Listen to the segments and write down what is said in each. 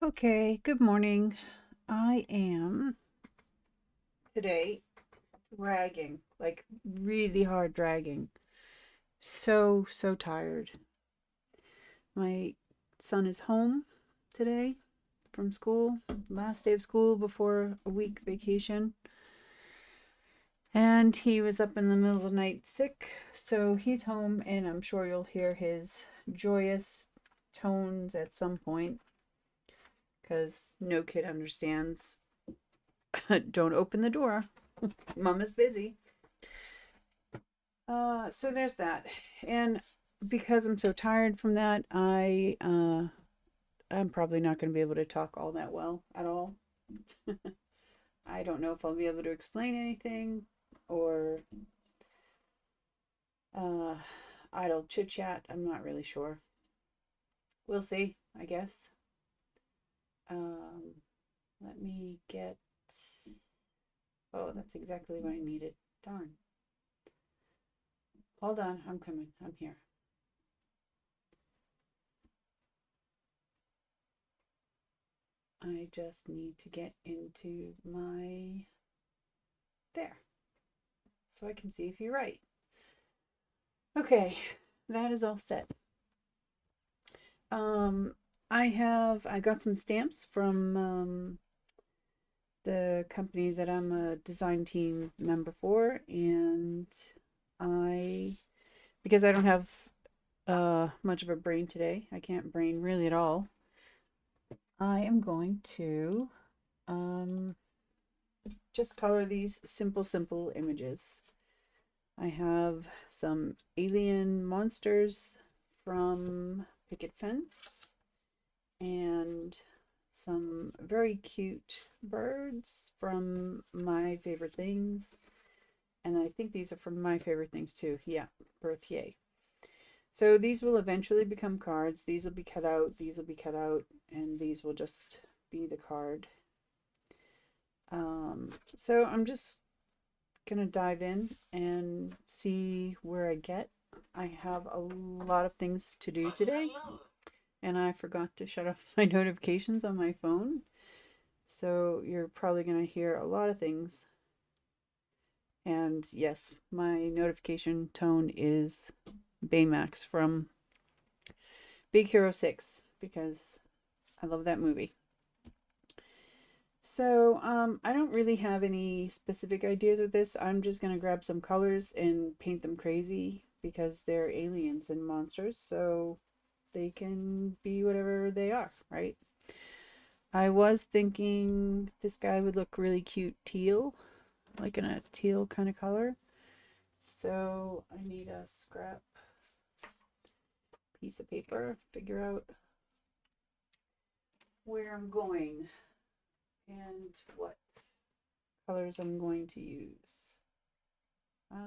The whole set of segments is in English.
Okay, good morning. I am today dragging, like really hard dragging. So tired. My son is home today from school, last day of school before a week vacation. And he was up in the middle of the night sick, so he's home, and I'm sure you'll hear his joyous tones at some point because no kid understands. Don't open the door. Mom is busy. So there's that. And because I'm so tired from that, I'm probably not going to be able to talk all that well at all. I don't know if I'll be able to explain anything or uh idle chit chat. I'm not really sure. We'll see, I guess. Um Let me get. Oh, that's exactly what I needed. Darn. Hold on, I'm coming. I'm here. I just need to get into my there so I can see if you're right. Okay, that is all set. Um, I got some stamps from the company that I'm a design team member for, and I because I don't have much of a brain today, I can't brain really at all. I am going to um just color these simple images. I have some alien monsters from Picket Fence and some very cute birds from My Favorite Things. And I think these are from My Favorite Things too. Yeah, Birth Yay. So these will eventually become cards. These will be cut out, these will be cut out, and these will just be the card. So I'm just gonna dive in and see where I get. I have a lot of things to do today, and I forgot to shut off my notifications on my phone. So you're probably gonna hear a lot of things. And yes, my notification tone is Baymax from Big Hero 6 because I love that movie. So, I don't really have any specific ideas with this. I'm just gonna grab some colors and paint them crazy because they're aliens and monsters, so they can be whatever they are, right? I was thinking this guy would look really cute teal, like in a teal kind of color. So I need a scrap piece of paper, figure out where I'm going and what colors I'm going to use.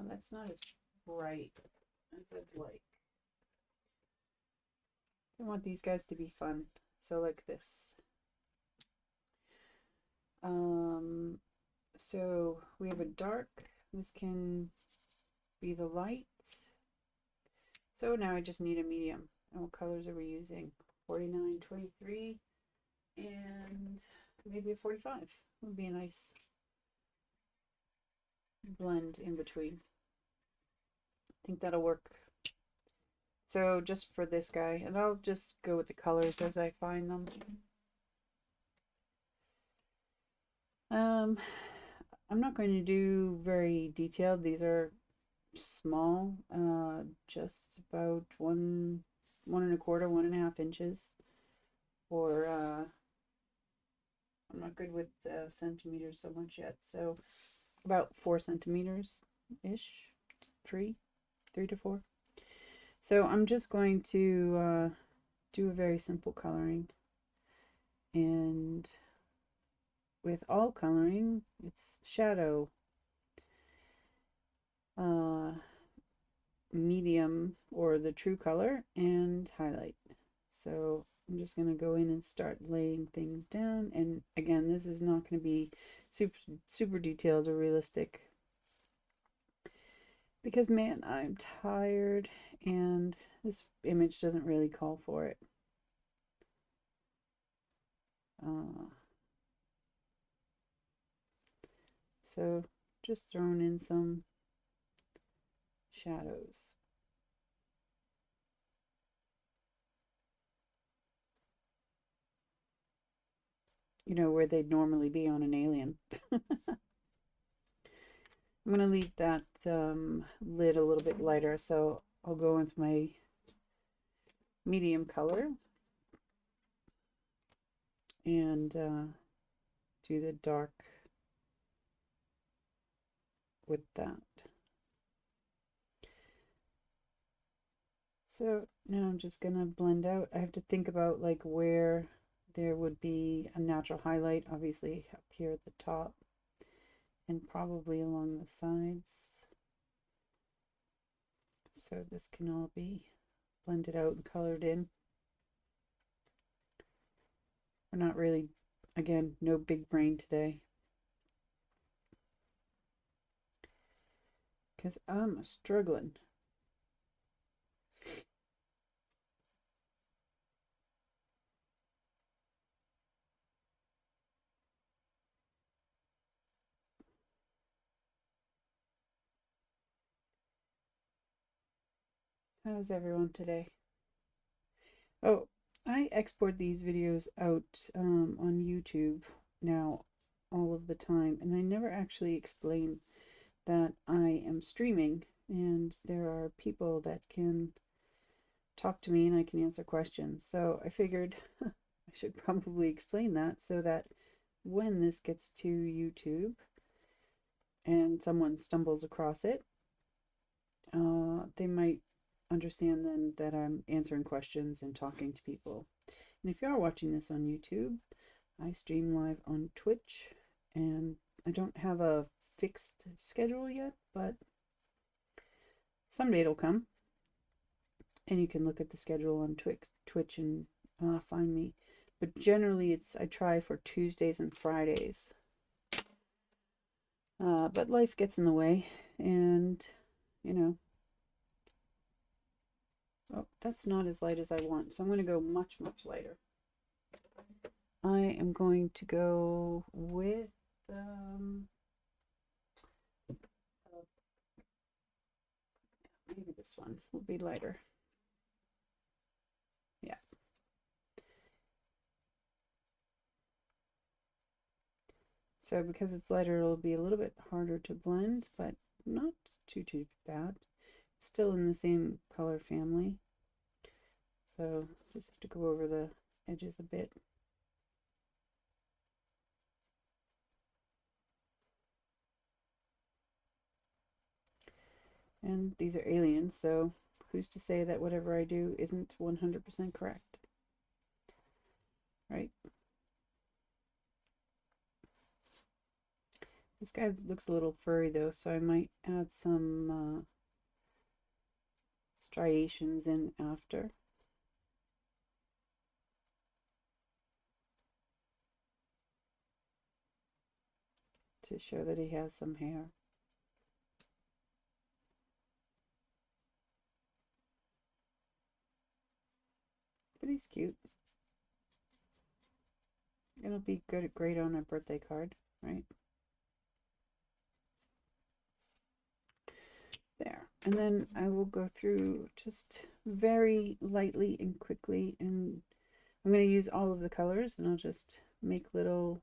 That's not as bright as I'd like. I want these guys to be fun. So like this. Um, so we have a dark. This can be the light. So now I just need a medium. And what colors are we using? 49, 23, and maybe a 45. Would be a nice blend in between. I think that'll work. So just for this guy, and I'll just go with the colors as I find them. Um, I'm not going to do very detailed. These are small, just about one and a quarter, 1.5 inches. Or I'm not good with centimeters so much yet. So about 4 centimeters ish, three to four. So I'm just going to do a very simple coloring, and with all coloring, it's shadow, uh, medium or the true color, and highlight. So I'm just going to go in and start laying things down. And again, this is not going to be super detailed or realistic because man, I'm tired and this image doesn't really call for it. So just throwing in some shadows. You know, where they'd normally be on an alien. I'm going to leave that lid a little bit lighter, so I'll go with my medium color and do the dark with that. So now I'm just going to blend out. I have to think about like where there would be a natural highlight, obviously up here at the top and probably along the sides. So this can all be blended out and colored in. We're not really, again, no big brain today. Because I'm struggling. How's everyone today? Oh, I export these videos out on YouTube now all of the time, and I never actually explain that I am streaming and there are people that can talk to me and I can answer questions. So I figured I should probably explain that so that when this gets to YouTube and someone stumbles across it, they might understand then that I'm answering questions and talking to people. And if you are watching this on YouTube, I stream live on Twitch, and I don't have a fixed schedule yet, but someday it'll come. And you can look at the schedule on Twitch and find me. But generally, I try for Tuesdays and Fridays. But life gets in the way, and you know. Oh, that's not as light as I want, so I'm going to go much, much lighter. I am going to go with maybe this one will be lighter. Yeah. So because it's lighter, it'll be a little bit harder to blend, but not too bad. It's still in the same color family. So just have to go over the edges a bit. And these are aliens, so who's to say that whatever I do isn't 100% correct? Right? This guy looks a little furry though, so I might add some striations in after. To show that he has some hair. But he's cute. It'll be great on a birthday card, right? There. And then I will go through just very lightly and quickly, and I'm going to use all of the colors, and I'll just make little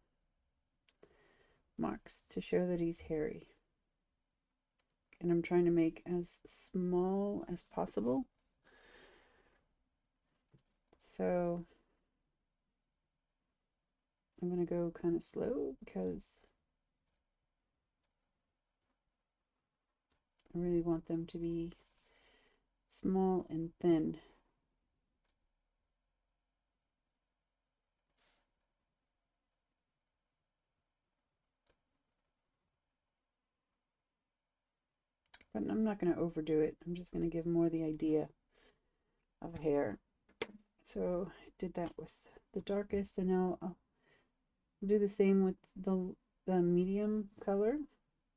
marks to show that he's hairy. And I'm trying to make as small as possible. So I'm going to go kind of slow because I really want them to be small and thin. But I'm not going to overdo it. I'm just going to give more the idea of hair. So I did that with the darkest, and now I'll do the same with the medium color.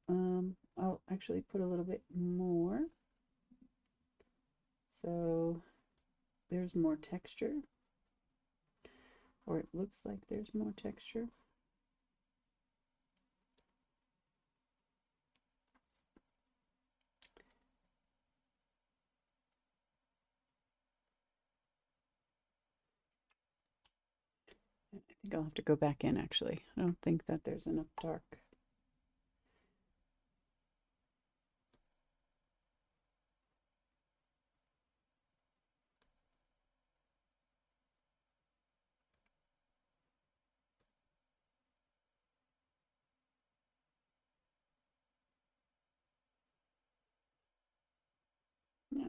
I'll actually put a little bit more. So there's more texture. or it looks like there's more texture. I think I'll have to go back in actually. I don't think that there's enough dark. Yeah,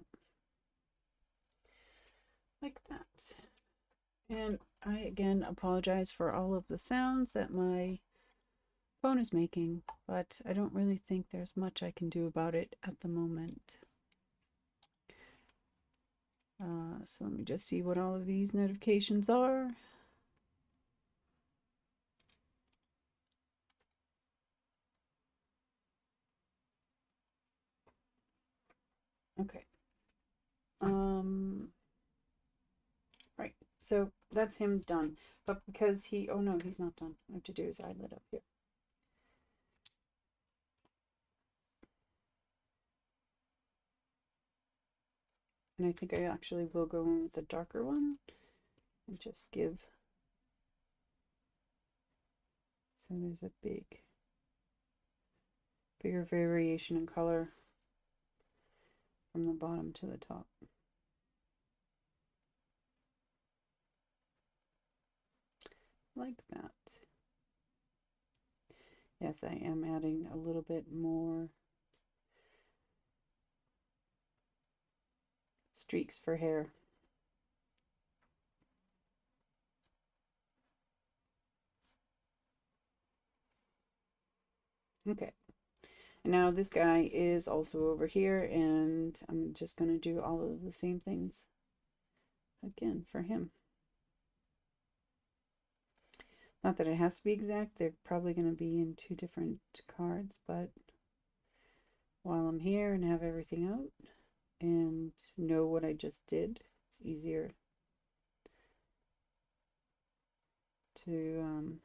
like that. And I again apologize for all of the sounds that my phone is making, but I don't really think there's much I can do about it at the moment. So let me just see what all of these notifications are. Okay. Right. So that's him done. But because he, oh no, he's not done. I have to do his eyelid up here. And I think I actually will go in with the darker one and just give, so there's a bigger variation in color from the bottom to the top. Like that. Yes, I am adding a little bit more streaks for hair. Okay. And now this guy is also over here, and I'm just going to do all of the same things again for him. Not that it has to be exact, they're probably going to be in two different cards, but while I'm here and have everything out and know what I just did, it's easier to,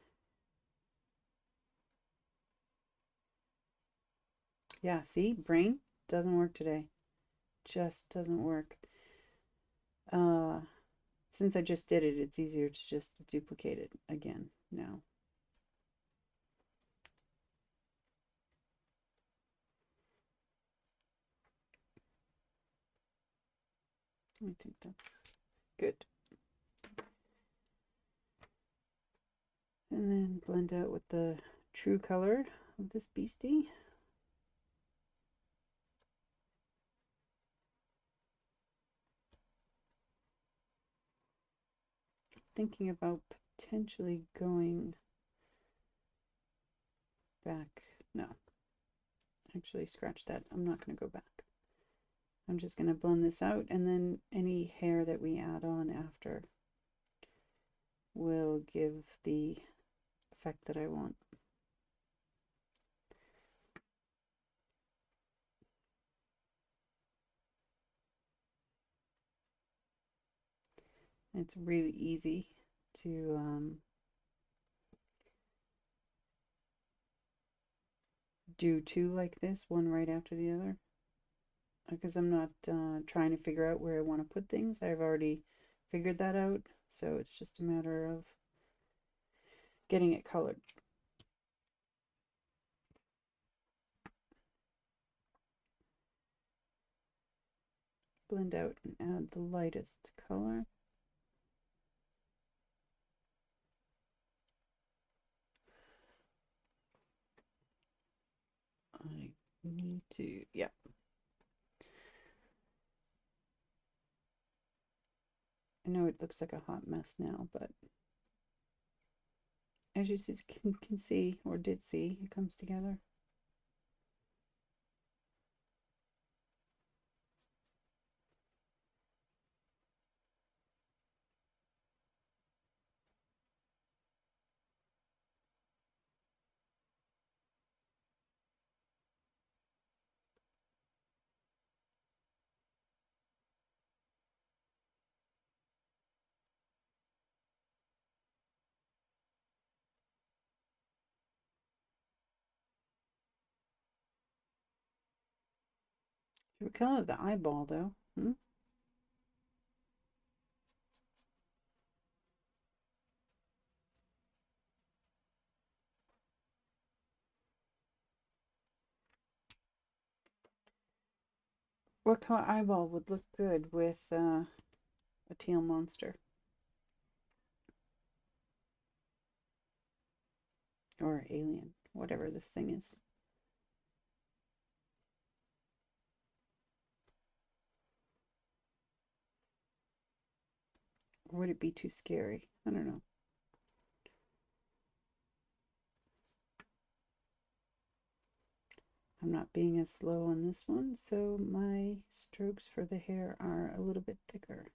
yeah, see, brain doesn't work today. Just doesn't work. Since I just did it, it's easier to just duplicate it again now. I think that's good. And then blend out with the true color of this beastie. Thinking about potentially going back. No, actually scratch that. I'm not going to go back. I'm just going to blend this out, and then any hair that we add on after will give the effect that I want. It's really easy to do two like this, one right after the other, because I'm not trying to figure out where I want to put things. I've already figured that out, so it's just a matter of getting it colored. Blend out and add the lightest color. I need to, yeah. I know it looks like a hot mess now, but as you can see, or did see, it comes together. What color is the eyeball though? Hmm? What color eyeball would look good with a teal monster? Or alien, whatever this thing is. Or would it be too scary? I don't know. I'm not being as slow on this one, so my strokes for the hair are a little bit thicker.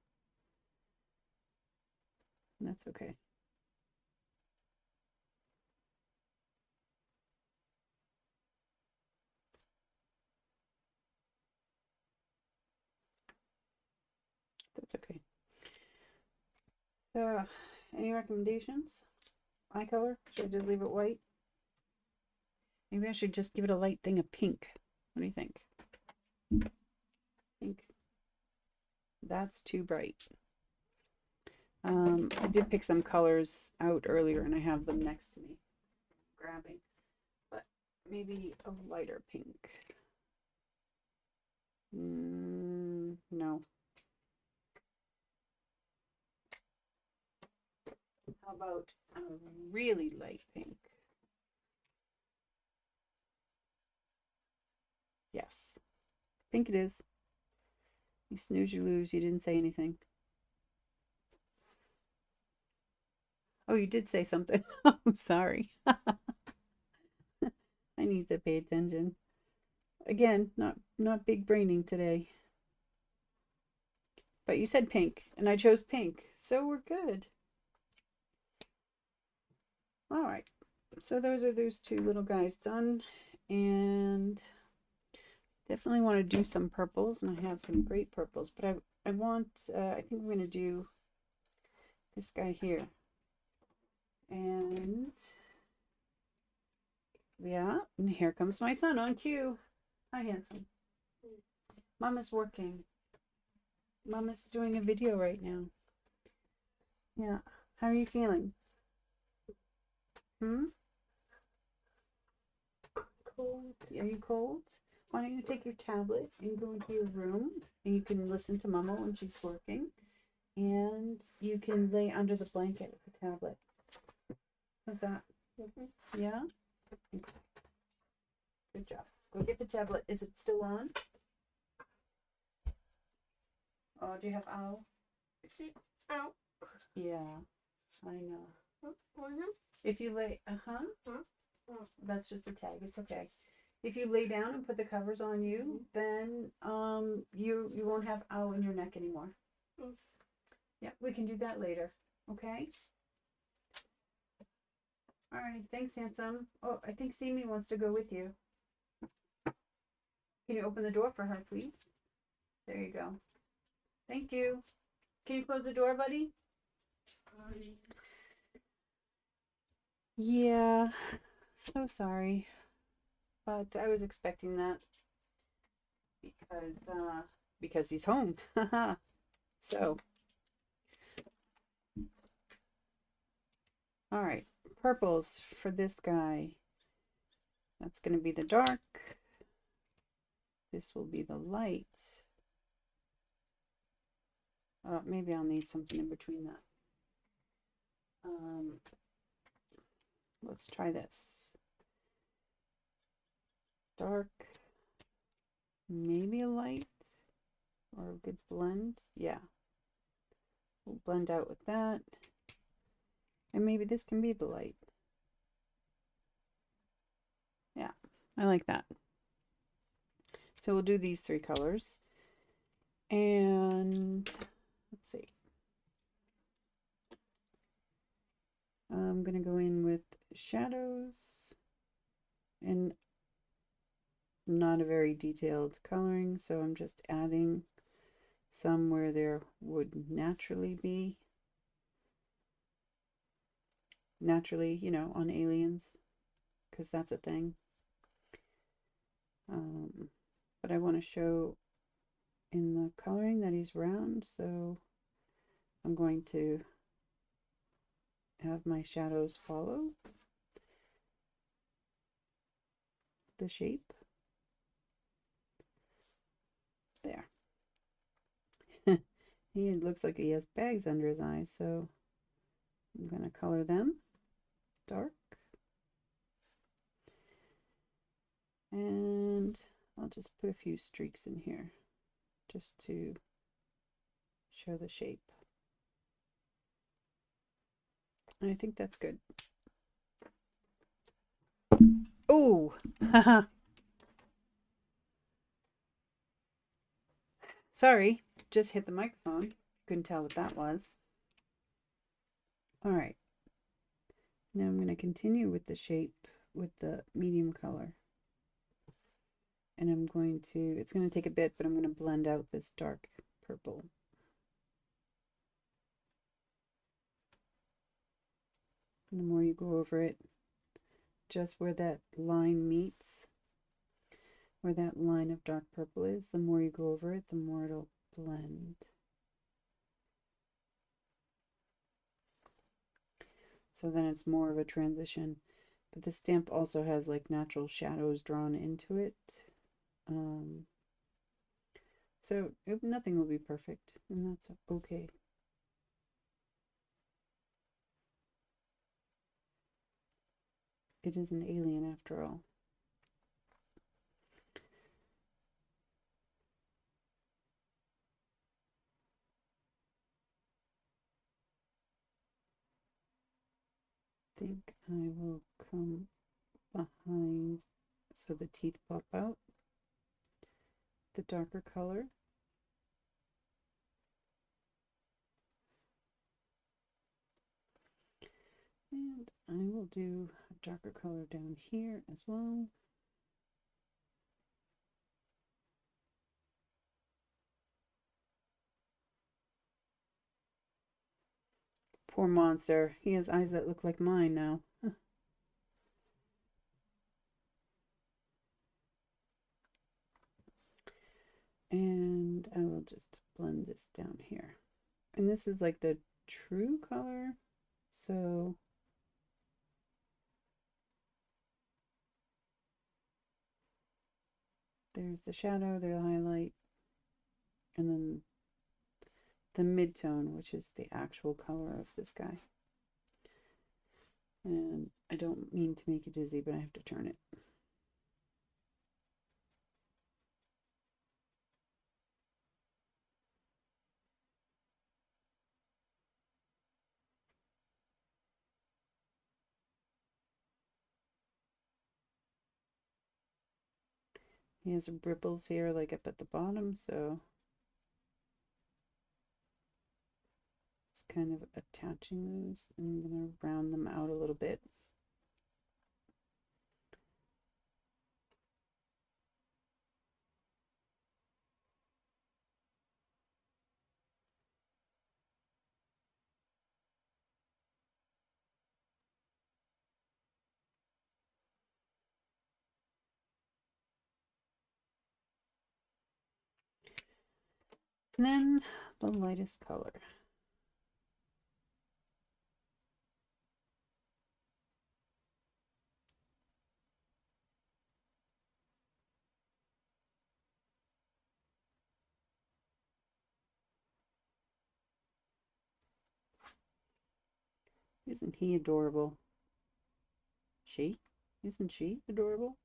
And that's okay. That's okay. So, any recommendations? Eye color? Should I just leave it white? Maybe I should just give it a light thing of pink. What do you think? Pink. That's too bright. I did pick some colors out earlier and I have them next to me. Grabbing. But maybe a lighter pink. No. How about a really light pink? Yes. Pink it is. You snooze, you lose. You didn't say anything. Oh, you did say something. I'm sorry. I need to pay attention. Again, not big braining today. But you said pink, and I chose pink, so we're good. All right. So those are those two little guys done, and definitely want to do some purples, and I have some great purples. But I want I think I'm gonna do this guy here, and yeah, and here comes my son on cue. Hi, handsome. Mama's working. Mama's doing a video right now. Yeah. How are you feeling? Hmm? Cold? Are you cold? Why don't you take your tablet and go into your room and you can listen to Mama when she's working and you can lay under the blanket with the tablet. How's that? Yeah? Okay. Good job. Go get the tablet. Is it still on? Oh, do you have owl? Ow. Yeah, I know. If you lay, that's just a tag. It's okay. If you lay down and put the covers on you, then you won't have owl in your neck anymore. Yeah, we can do that later. Okay. All right. Thanks, handsome. Oh, I think Simi wants to go with you. Can you open the door for her, please? There you go. Thank you. Can you close the door, buddy? Yeah. So sorry. But I was expecting that because he's home. So, all right. Purples for this guy. That's going to be the dark. This will be the light. Maybe I'll need something in between that. Let's try this. Dark, maybe a light, or a good blend. Yeah. We'll blend out with that. And maybe this can be the light. Yeah, I like that. So we'll do these three colors. And let's see. I'm going to go in with shadows and not a very detailed coloring, so I'm just adding some where there would naturally be. Naturally, you know, on aliens, because that's a thing. But I want to show in the coloring that he's round, so I'm going to have my shadows follow the shape. There. He looks like he has bags under his eyes, so I'm going to color them dark. And I'll just put a few streaks in here just to show the shape. And I think that's good. Oh, sorry, just hit the microphone. Couldn't tell what that was. All right, now I'm going to continue with the shape with the medium color. And I'm going to, it's going to take a bit, but I'm going to blend out this dark purple. And the more you go over it, just where that line meets, where that line of dark purple is, the more you go over it, the more it'll blend. So then it's more of a transition. But the stamp also has like natural shadows drawn into it. So nothing will be perfect, and that's okay. It is an alien after all. I think I will come behind so the teeth pop out, the darker color. And I will do a darker color down here as well. Poor monster. He has eyes that look like mine now. And I will just blend this down here. And this is like the true color. So there's the shadow, there's the highlight, and then the mid-tone, which is the actual color of this guy. And I don't mean to make you dizzy, but I have to turn it. He has ripples here, like up at the bottom, so it's kind of attaching those. I'm going to round them out a little bit. And then the lightest color. Isn't he adorable? She? Isn't she adorable?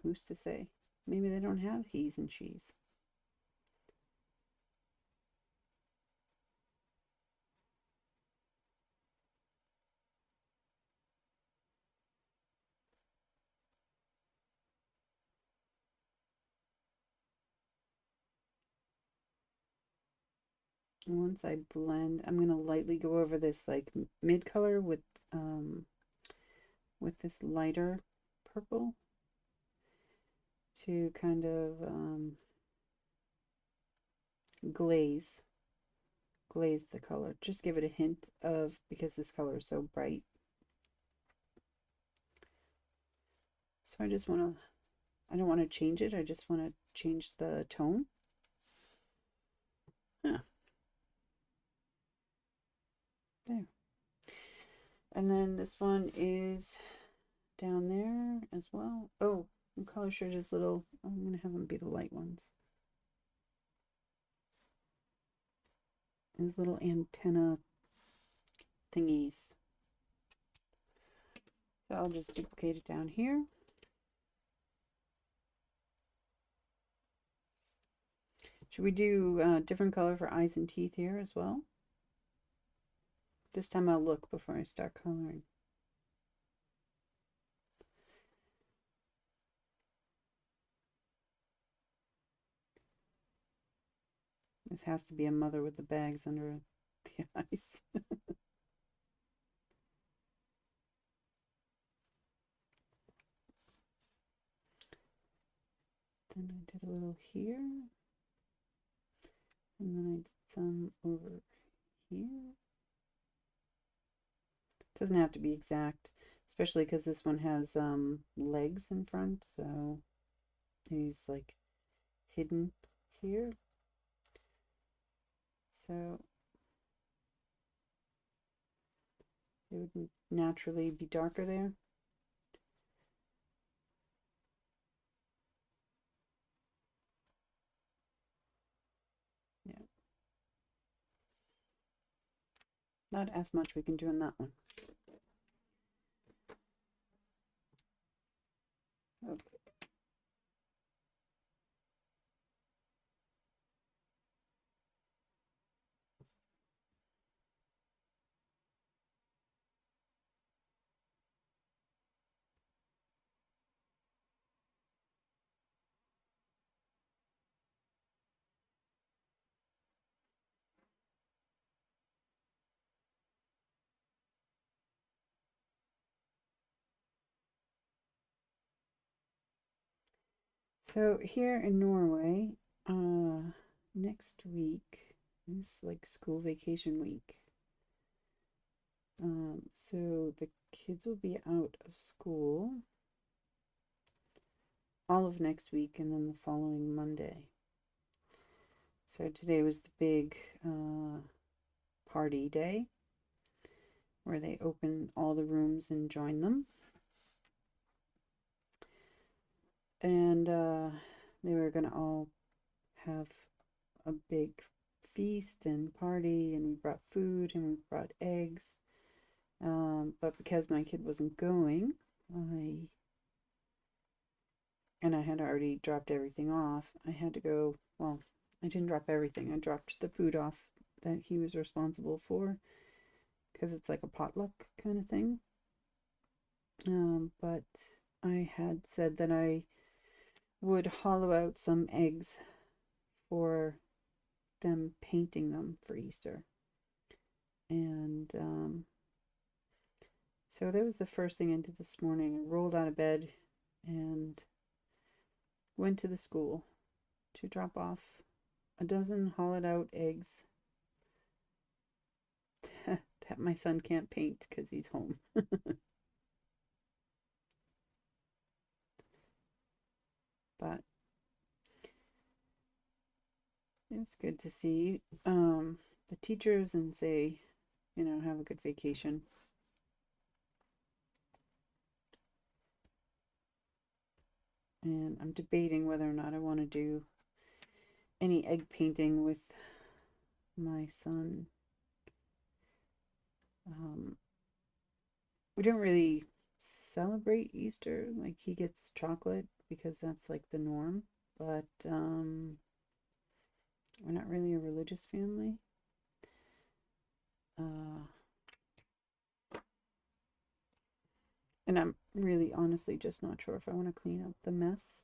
Who's to say? Maybe they don't have he's and she's. And once I blend, I'm going to lightly go over this like mid color with this lighter purple to kind of glaze the color. Just give it a hint of, because this color is so bright. So I just want to, I don't want to change it. I just want to change the tone. Yeah. There. And then this one is down there as well. Oh, color shirt is little. I'm going to have them be the light ones. These little antenna thingies. So I'll just duplicate it down here. Should we do different color for eyes and teeth here as well? This time I'll look before I start coloring. This has to be a mother with the bags under the eyes. Then I did a little here. And then I did some over here. It doesn't have to be exact, especially because this one has legs in front, so he's like hidden here. So it would naturally be darker there. Yeah. Not as much we can do in that one. Okay. So here in Norway, next week is like school vacation week. So the kids will be out of school all of next week and then the following Monday. So today was the big party day where they open all the rooms and join them. And they were going to all have a big feast and party, and we brought food and we brought eggs. But because my kid wasn't going, I had already dropped everything off, I had to go, well, I didn't drop everything. I dropped the food off that he was responsible for because it's like a potluck kind of thing. But I had said that I would hollow out some eggs for them painting them for Easter. And so that was the first thing I did this morning. I rolled out of bed and went to the school to drop off a dozen hollowed out eggs that my son can't paint because he's home. But it's good to see the teachers and say, you know, have a good vacation. And I'm debating whether or not I want to do any egg painting with my son. We don't really celebrate Easter. Like, he gets chocolate because that's like the norm. But we're not really a religious family. And I'm really honestly just not sure if I want to clean up the mess.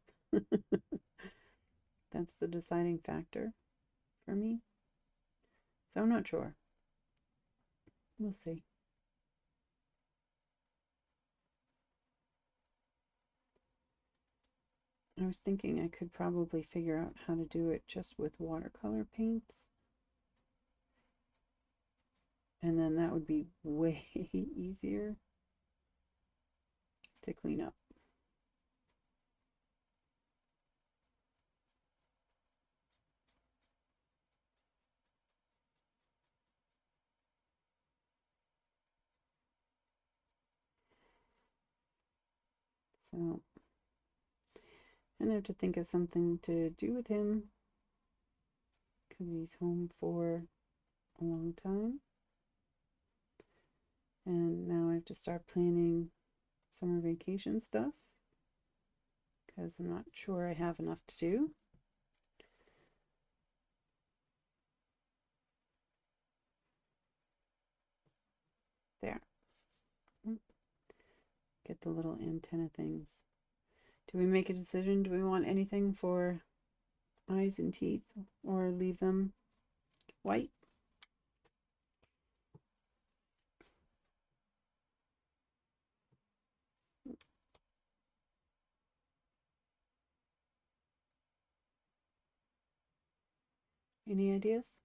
That's the deciding factor for me. So I'm not sure. We'll see. I was thinking I could probably figure out how to do it just with watercolor paints. And then that would be way easier to clean up. So I have to think of something to do with him because he's home for a long time. And now I have to start planning summer vacation stuff because I'm not sure I have enough to do. There. Get the little antenna things. Do we make a decision? Do we want anything for eyes and teeth or leave them white? Any ideas?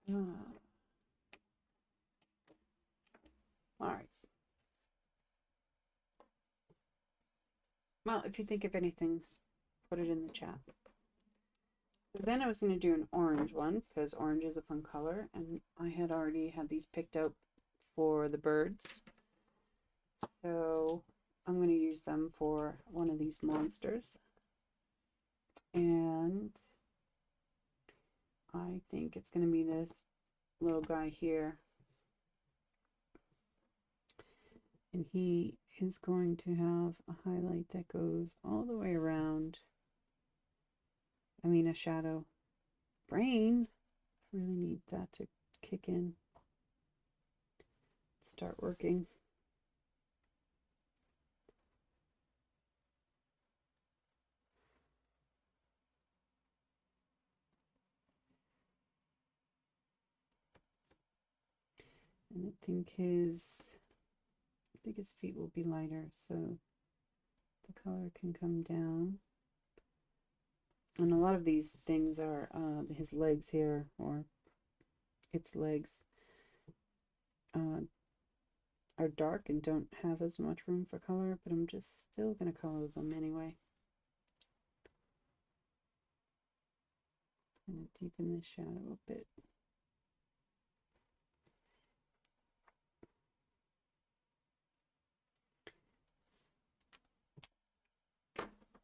All right. Well, if you think of anything, put it in the chat. So then I was going to do an orange one because orange is a fun color, and I had already had these picked out for the birds. So I'm going to use them for one of these monsters. And I think it's going to be this little guy here. And he is going to have a highlight that goes all the way around. I mean, a shadow. Brain. I really need that to kick in. Start working. And I think his feet will be lighter, so the color can come down. And a lot of these things are his legs here, or its legs, are dark and don't have as much room for color, but I'm just still going to color them anyway. I'm going to deepen the shadow a bit.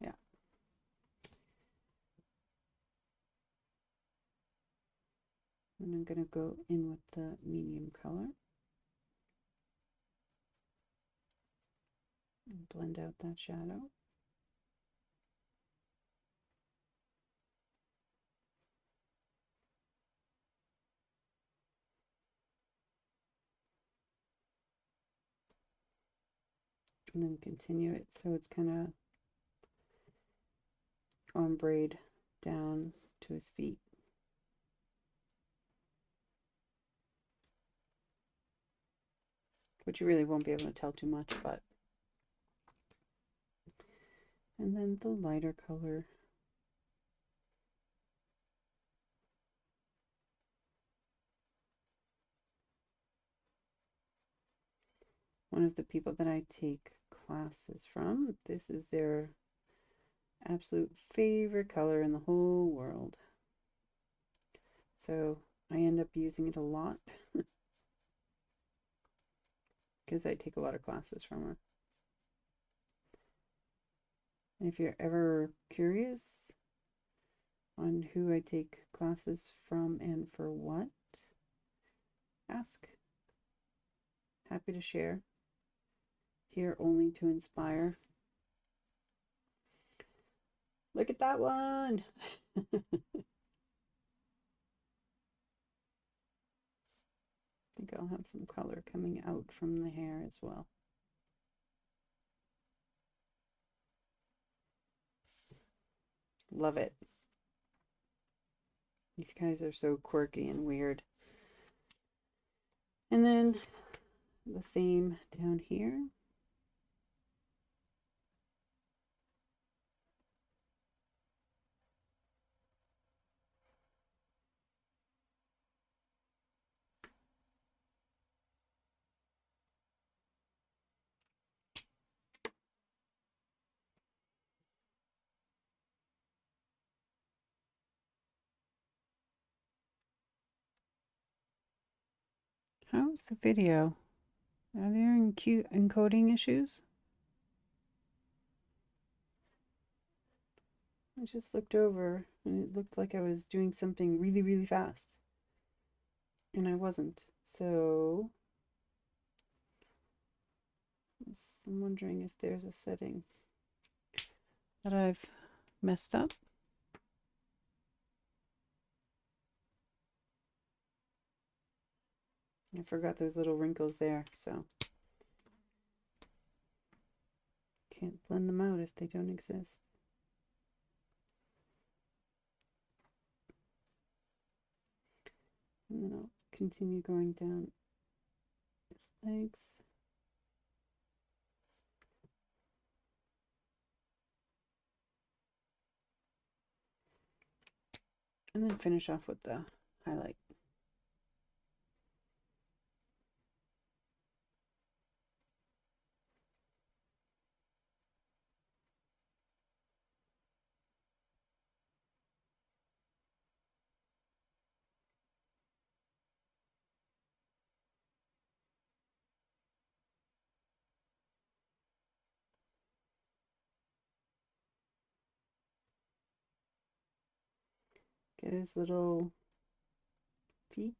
Yeah. And I'm going to go in with the medium color. And blend out that shadow. And then continue it so it's kind of ombre down to his feet. Which you really won't be able to tell too much, but. And then the lighter color. One of the people that I take classes from, this is their absolute favorite color in the whole world. So I end up using it a lot because I take a lot of classes from her. And if you're ever curious on who I take classes from and for what, ask. Happy to share. Here only to inspire. Look at that one. I think I'll have some color coming out from the hair as well. Love it. These guys are so quirky and weird. And then the same down here. How's the video? Are there encoding issues? I just looked over and it looked like I was doing something really, really fast. And I wasn't. So I'm wondering if there's a setting that I've messed up. I forgot those little wrinkles there, so can't blend them out if they don't exist. And then I'll continue going down his legs. And then finish off with the highlight. Get his little feet.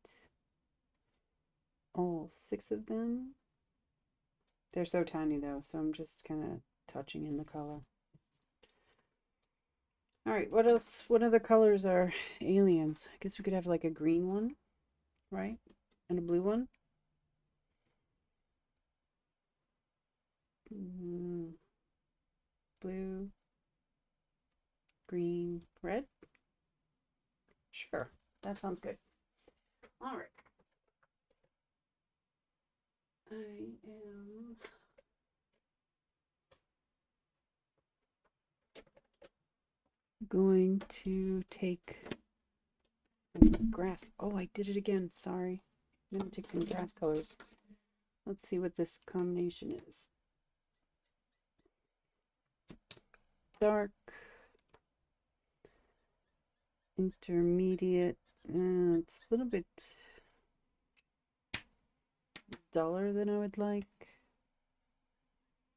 All 6 of them. They're so tiny though, so I'm just kind of touching in the color. All right, what else? What other colors are aliens? I guess we could have like a green one, right? And a blue one. Blue, green, red. Sure, that sounds good. All right. I am going to take some grass. Oh, I did it again. Sorry. I'm going to take some grass colors. Let's see what this combination is. Dark, intermediate. It's a little bit duller than I would like.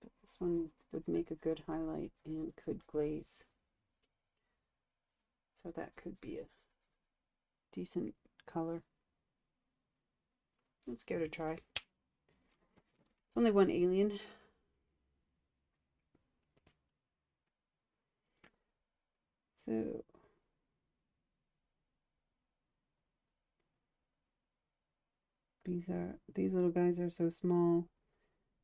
But this one would make a good highlight and could glaze. So that could be a decent color. Let's give it a try. It's only one alien. So these little guys are so small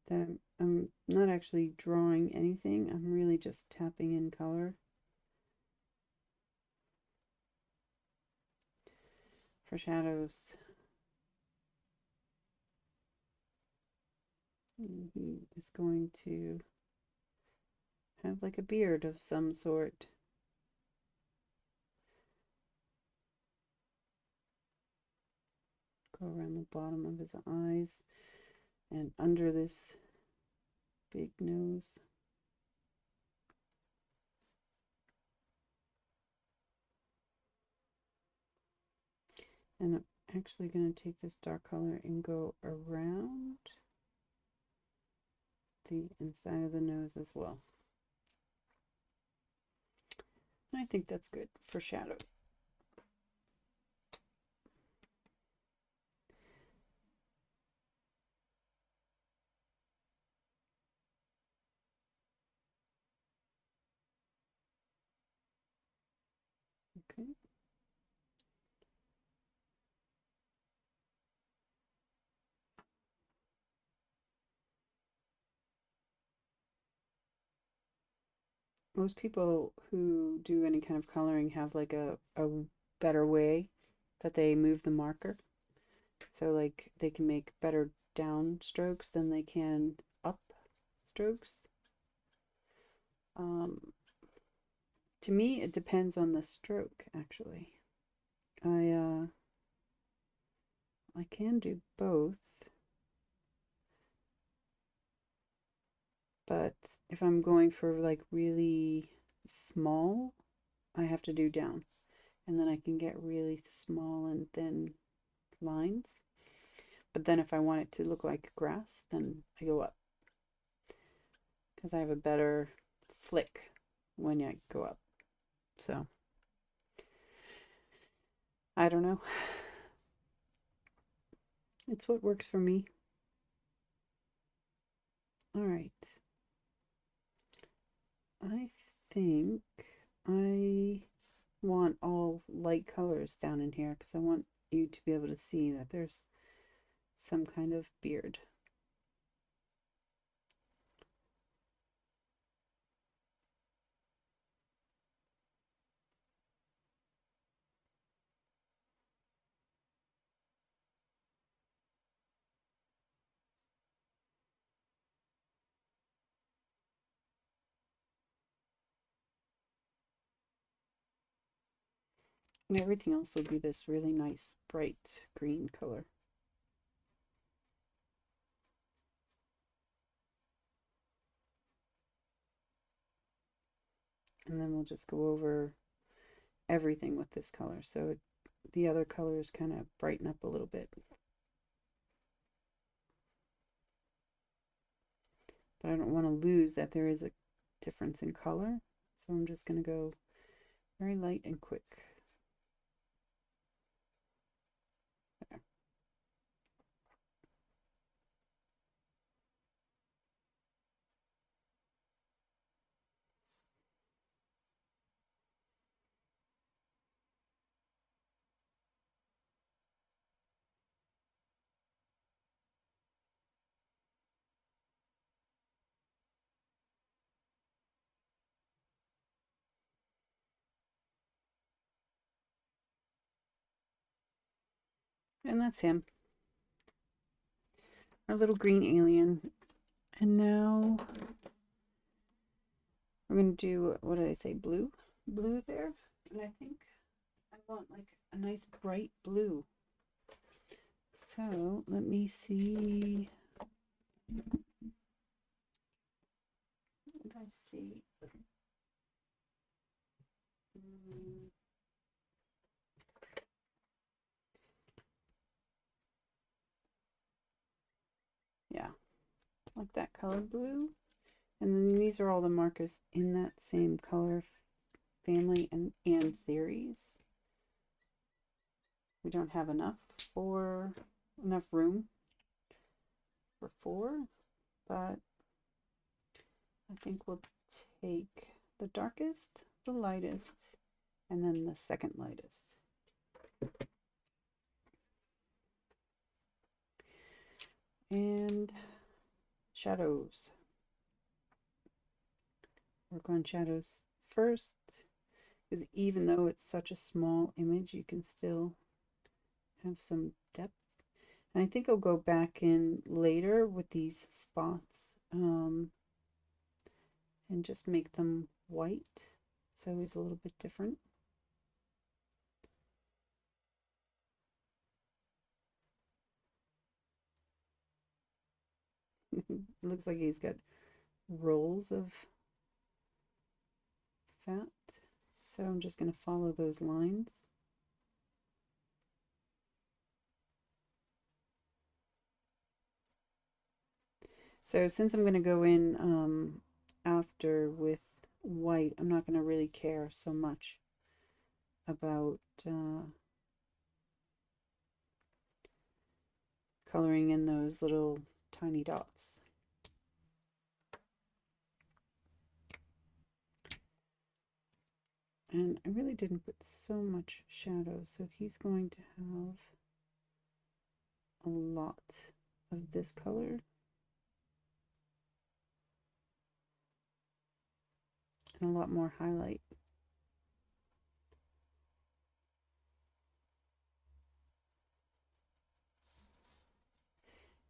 that I'm not actually drawing anything. I'm really just tapping in color. For shadows. He is going to have like a beard of some sort. Go around the bottom of his eyes and under this big nose. And I'm actually going to take this dark color and go around the inside of the nose as well. And I think that's good for shadows. Okay. Most people who do any kind of coloring have like a better way that they move the marker. So like they can make better down strokes than they can up strokes. To me, it depends on the stroke, actually. I can do both. But if I'm going for like really small, I have to do down. And then I can get really small and thin lines. But then if I want it to look like grass, then I go up. Because I have a better flick when I go up. So, I don't know. It's what works for me. All right. I think I want all light colors down in here because I want you to be able to see that there's some kind of beard. And everything else will be this really nice bright green color. And then we'll just go over everything with this color. So the other colors kind of brighten up a little bit. But I don't want to lose that there is a difference in color. So I'm just going to go very light and quick. There. And that's him. Our little green alien. And now we're going to do, what did I say, blue? Blue there. And I think I want like a nice bright blue. So let me see. What did I see? Yeah, like that color blue. And then these are all the markers in that same color family and series. We don't have enough room for 4, but I think we'll take the darkest, the lightest, and then the second lightest. And shadows. Work on shadows first, because even though it's such a small image, you can still have some depth. And I think I'll go back in later with these spots and just make them white. It's always a little bit different. It looks like he's got rolls of fat. So I'm just going to follow those lines. So since I'm going to go in after with white, I'm not going to really care so much about coloring in those little tiny dots. And I really didn't put so much shadow, so he's going to have a lot of this color and a lot more highlight.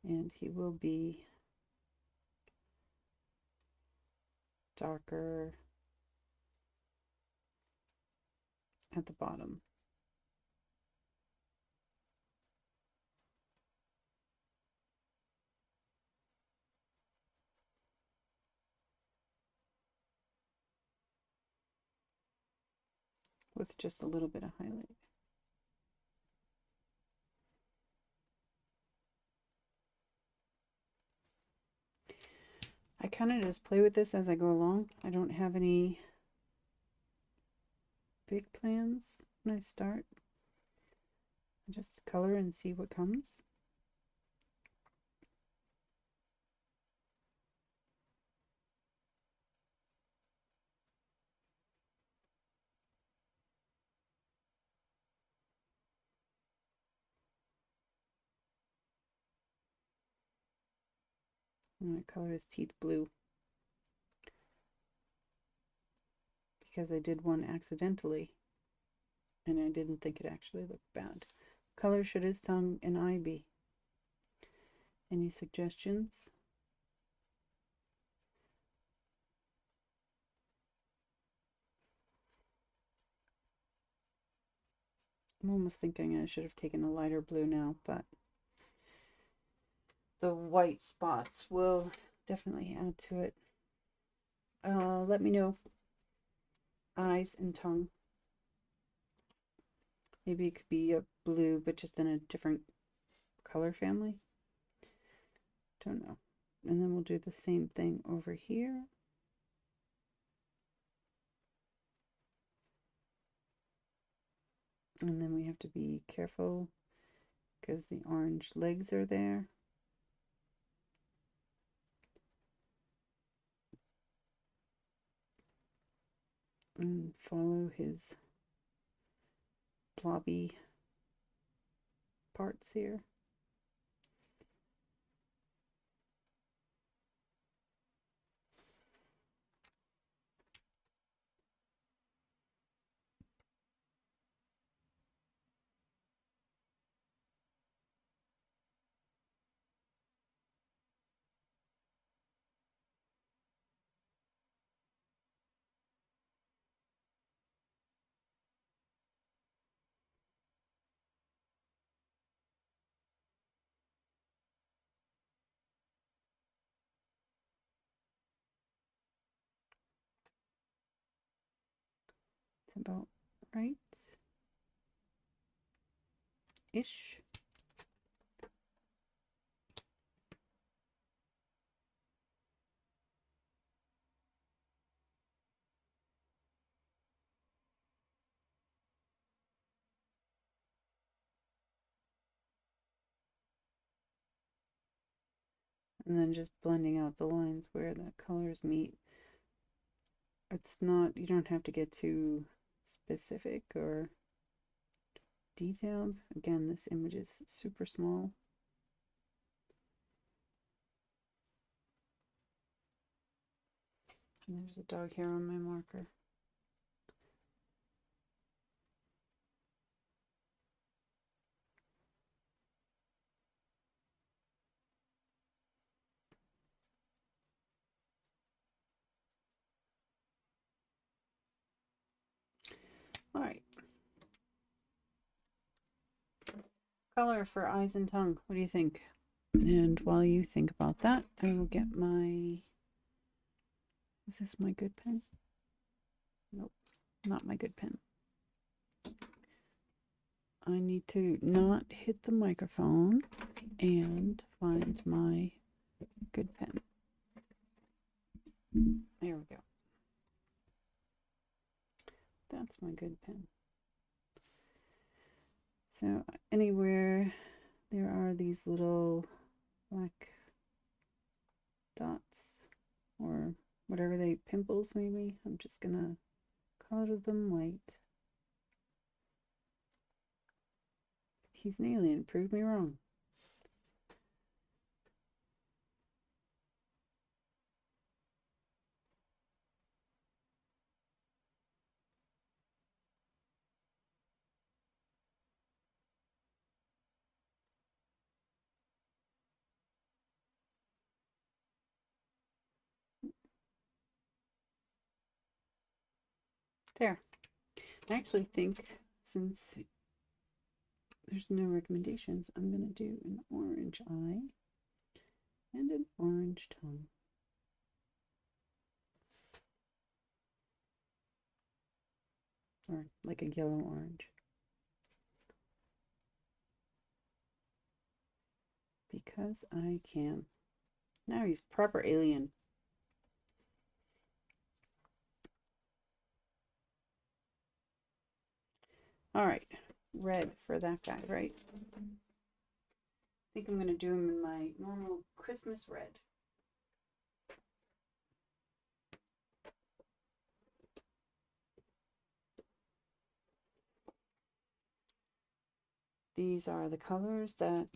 And he will be darker at the bottom. With just a little bit of highlight. I kind of just play with this as I go along. I don't have any big plans when I start. I just color and see what comes. And my color is teeth blue because I did one accidentally and I didn't think it actually looked bad. Color should his tongue and eye be? Any suggestions? I'm almost thinking I should have taken a lighter blue now, but the white spots will definitely add to it. Let me know. Eyes and tongue. Maybe it could be a blue, but just in a different color family. Don't know. And then we'll do the same thing over here. And then we have to be careful because the orange legs are there. And follow his blobby parts here. It's about right-ish. And then just blending out the lines where the colors meet. It's not, you don't have to get too specific or detailed. Again, this image is super small. And there's a dog hair on my marker. All right. Color for eyes and tongue. What do you think? And while you think about that, I will get my... Is this my good pen? Nope, not my good pen. I need to not hit the microphone and find my good pen. There we go. That's my good pen. So anywhere there are these little black dots or whatever they, pimples maybe, I'm just gonna color them white. He's an alien, prove me wrong. There. I actually think since there's no recommendations, I'm going to do an orange eye and an orange tongue. Or like a yellow orange. Because I can. Now he's proper alien. All right, red for that guy, right? I think I'm going to do him in my normal Christmas red. These are the colors that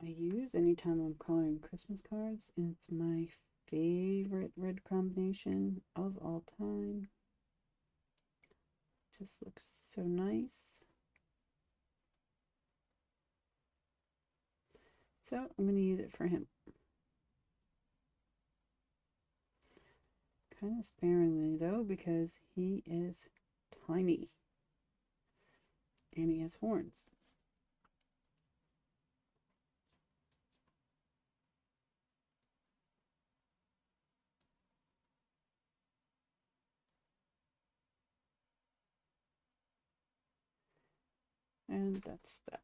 I use anytime I'm coloring Christmas cards, and it's my favorite red combination of all time. Just looks so nice. So I'm going to use it for him. Kind of sparingly though, because he is tiny and he has horns. And that's that.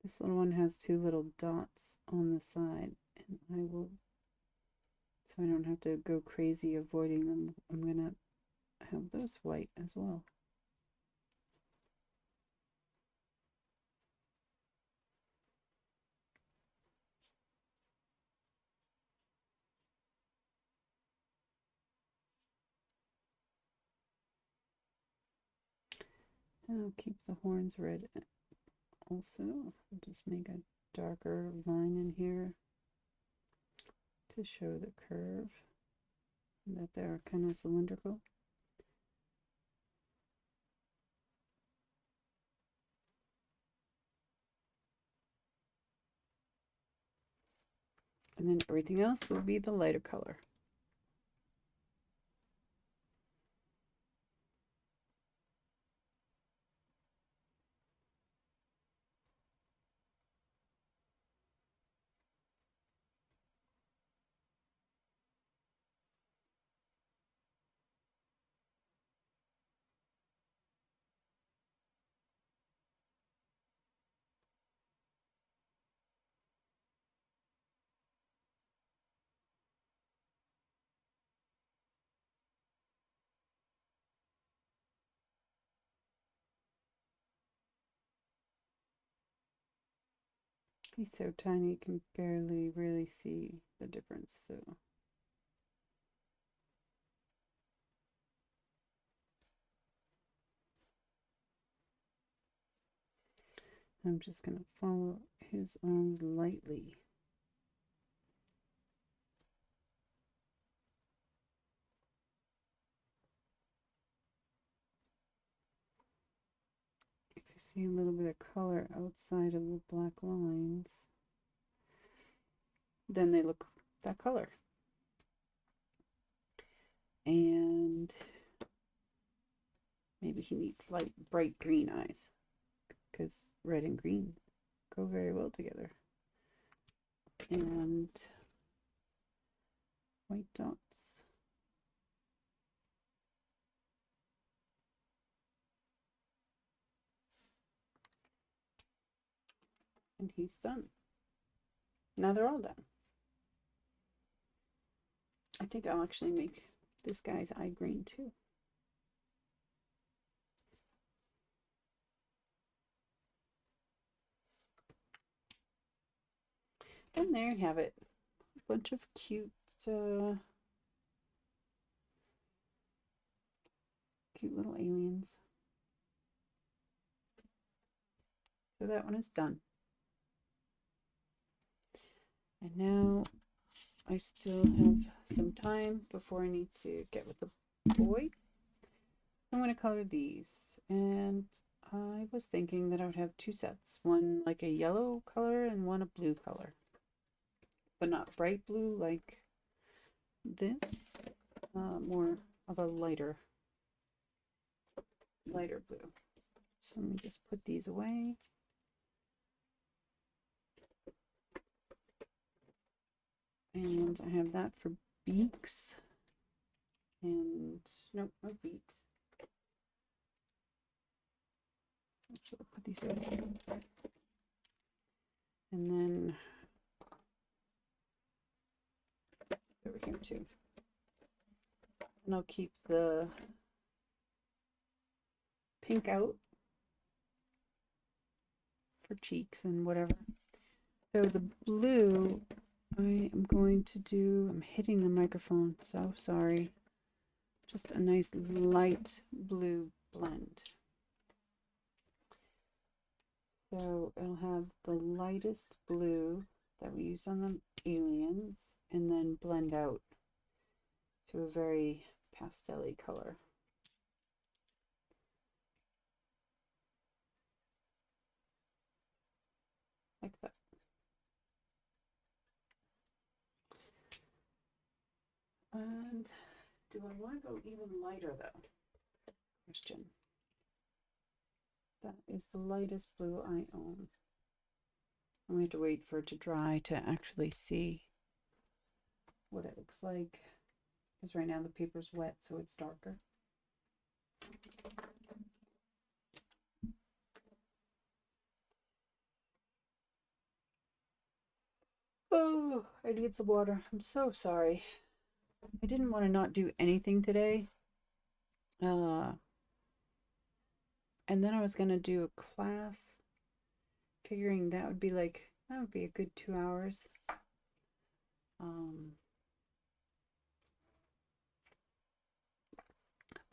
This little one has two little dots on the side, and I will, so I don't have to go crazy avoiding them, I'm gonna have those white as well. And I'll keep the horns red also. I'll just make a darker line in here to show the curve, that they're kind of cylindrical. And then everything else will be the lighter color. He's so tiny you can barely really see the difference, so I'm just going to follow his arms lightly. If you see a little bit of color outside of the black lines, then they look that color. And maybe he needs light, bright green eyes, because red and green go very well together. And white dots. And he's done. Now they're all done. I think I'll actually make this guy's eye green too. And there you have it. A bunch of cute little aliens. So that one is done. And now I still have some time before I need to get with the boy. I'm going to color these. And I was thinking that I would have two sets. One like a yellow color and one a blue color. But not bright blue like this. More of a lighter lighter blue. So let me just put these away. And I have that for beaks. And nope, no feet. Actually, I'll put these away. And then over here too. And I'll keep the pink out for cheeks and whatever. So the blue, I am going to do, I'm hitting the microphone, so sorry. Just a nice light blue blend. So I'll have the lightest blue that we used on the aliens and then blend out to a very pastel-y color. Like that. And do I want to go even lighter though? Question. That is the lightest blue I own. I'm going to have to wait for it to dry to actually see what it looks like. Because right now the paper's wet, so it's darker. Oh, I need some water. I'm so sorry. I didn't want to not do anything today. And then I was going to do a class, figuring that would be a good 2 hours.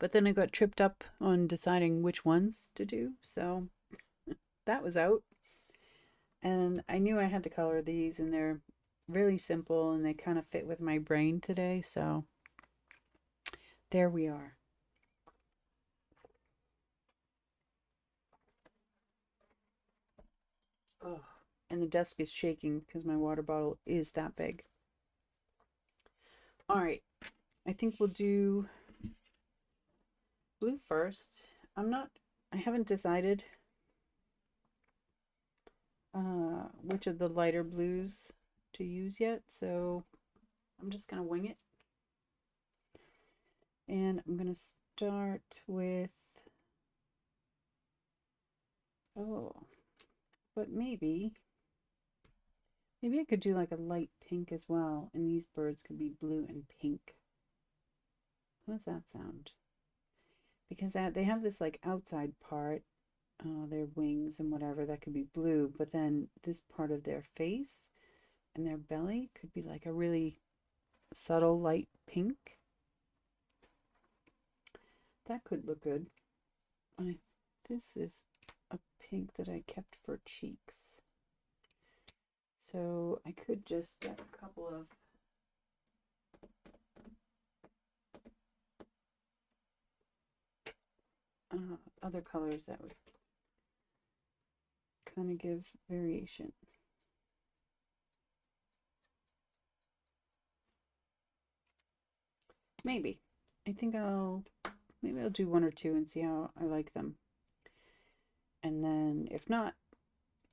But then I got tripped up on deciding which ones to do, so that was out. And I knew I had to color these, and they're really simple, and they kind of fit with my brain today, so there we are. Oh, and the desk is shaking because my water bottle is that big. All right, I think we'll do blue first. I haven't decided which of the lighter blues to use yet, so I'm just gonna wing it. And I'm gonna start with, but maybe I could do like a light pink as well, and these birds could be blue and pink. How does that sound? Because they have this like outside part, their wings and whatever, that could be blue, but then this part of their face and their belly could be like a really subtle light pink. That could look good. This is a pink that I kept for cheeks. So I could just get a couple of other colors that would kind of give variation. Maybe. I think maybe I'll do one or two and see how I like them. And then if not,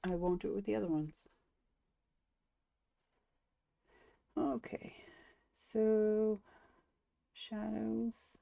I won't do it with the other ones. Okay, so shadows.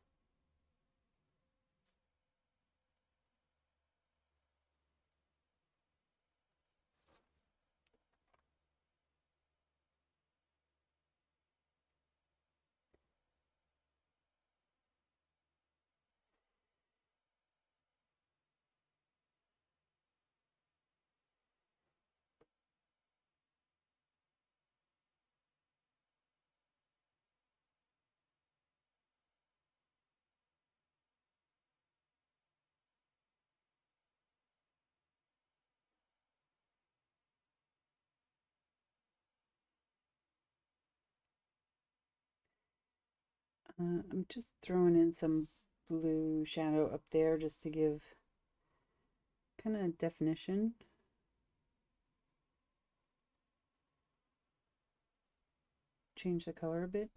I'm just throwing in some blue shadow up there just to give kind of definition. Change the color a bit.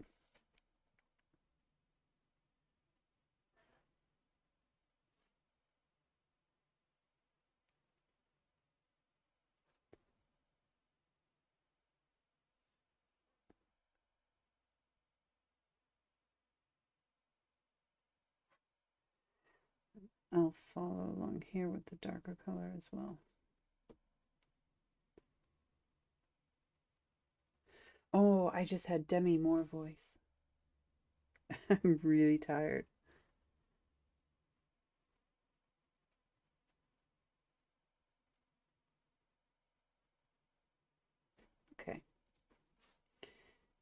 I'll follow along here with the darker color as well. Oh, I just had Demi Moore voice. I'm really tired. Okay.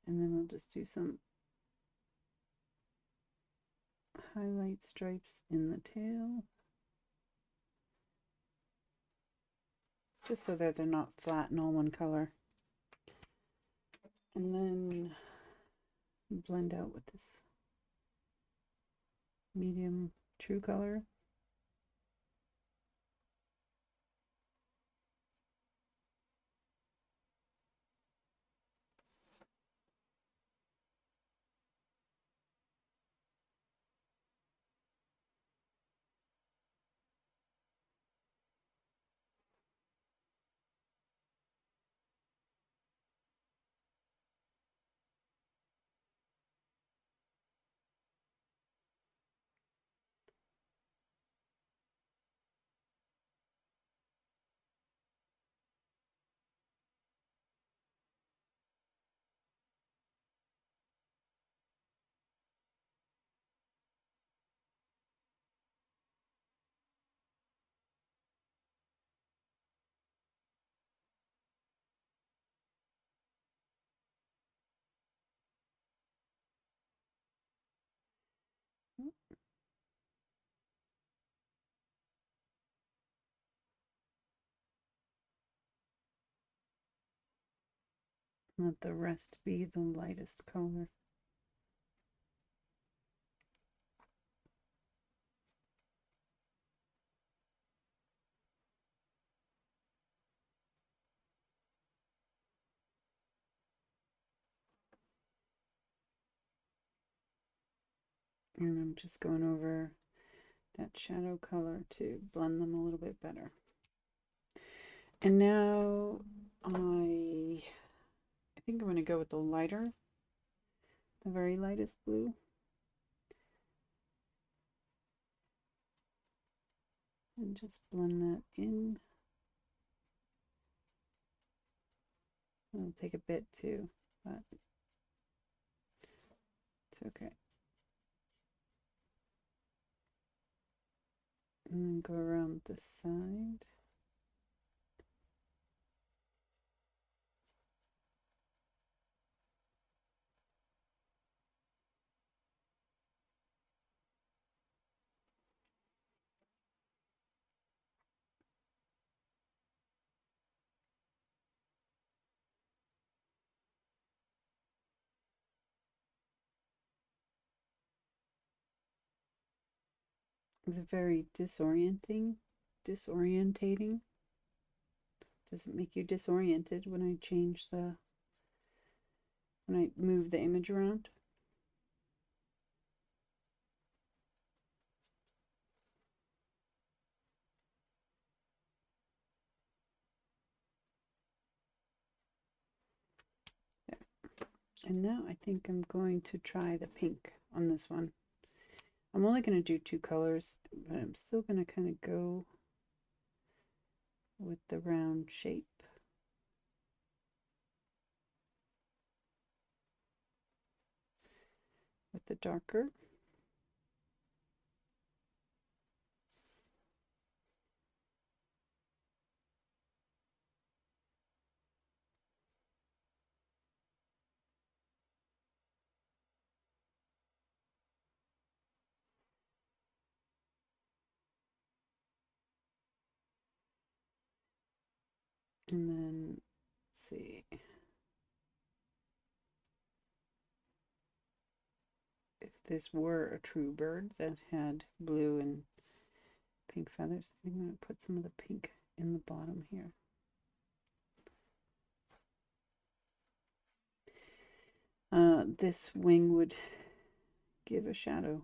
And then we'll just do some highlight stripes in the tail. Just so that they're not flat and all one color. And then blend out with this medium true color. Let the rest be the lightest color. And I'm just going over that shadow color to blend them a little bit better. And now I think I'm going to go with the lighter, the very lightest blue. And just blend that in. It'll take a bit too, but it's okay. And then go around this side. It's very disorientating. Does it make you disoriented when I change when I move the image around? There. And now I think I'm going to try the pink on this one. I'm only going to do 2 colors, but I'm still going to kind of go with the round shape. With the darker. And then, let's see. If this were a true bird that had blue and pink feathers, I think I'm going to put some of the pink in the bottom here. This wing would give a shadow.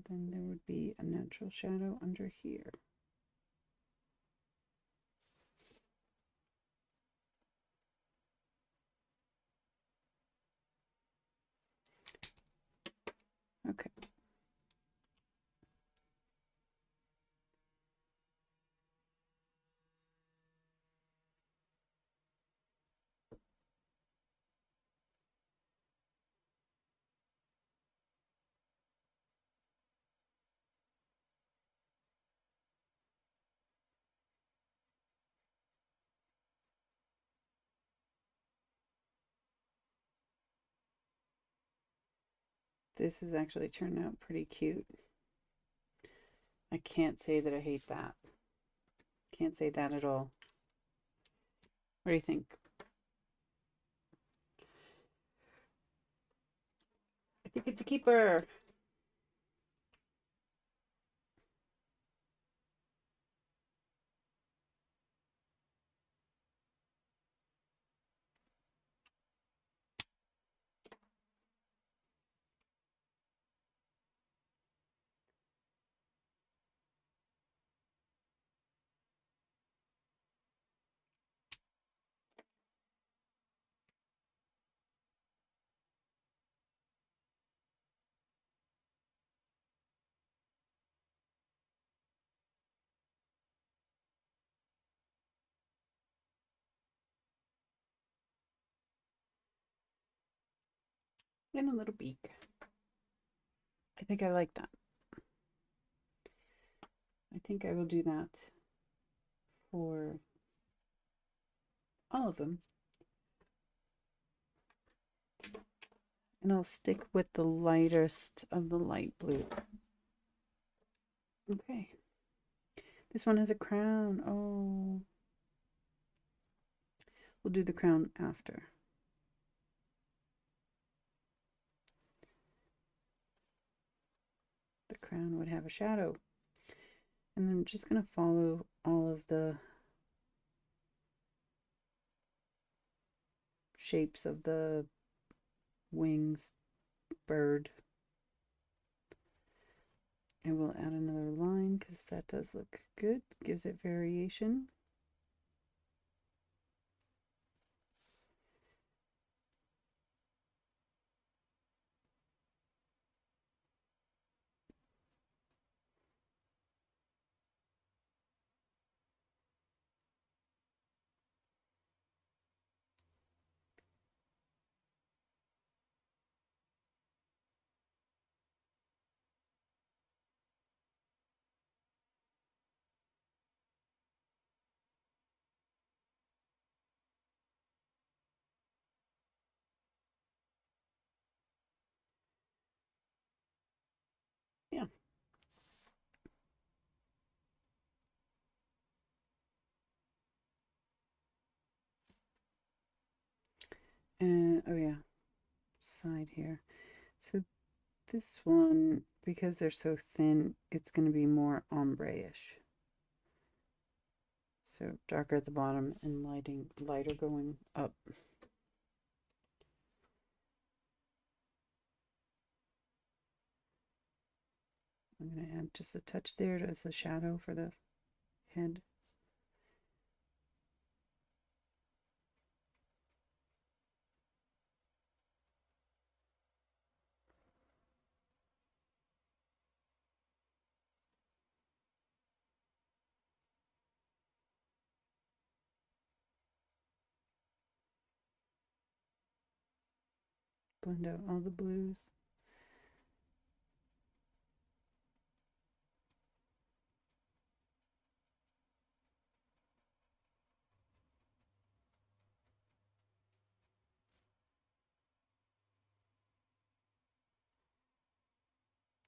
Then there would be a natural shadow under here. Okay. This has actually turned out pretty cute. I can't say that I hate that. Can't say that at all. What do you think? I think it's a keeper. And a little beak. I think I like that. I think I will do that for all of them. And I'll stick with the lightest of the light blues. Okay. This one has a crown. Oh. We'll do the crown after. The crown would have a shadow. And I'm just going to follow all of the shapes of the wings, bird. And we'll add another line because that does look good. Gives it variation. Yeah. And oh yeah, side here. So this one, because they're so thin, it's going to be more ombre-ish. So darker at the bottom and lighter going up. I'm going to add just a touch there as a shadow for the head. Blend out all the blues.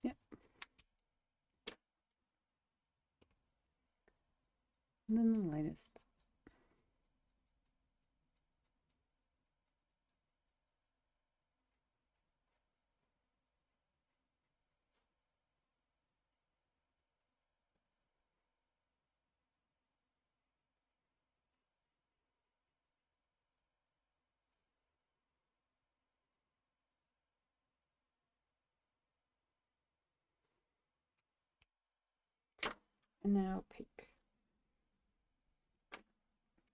Yep. And then the lightest. And now pink.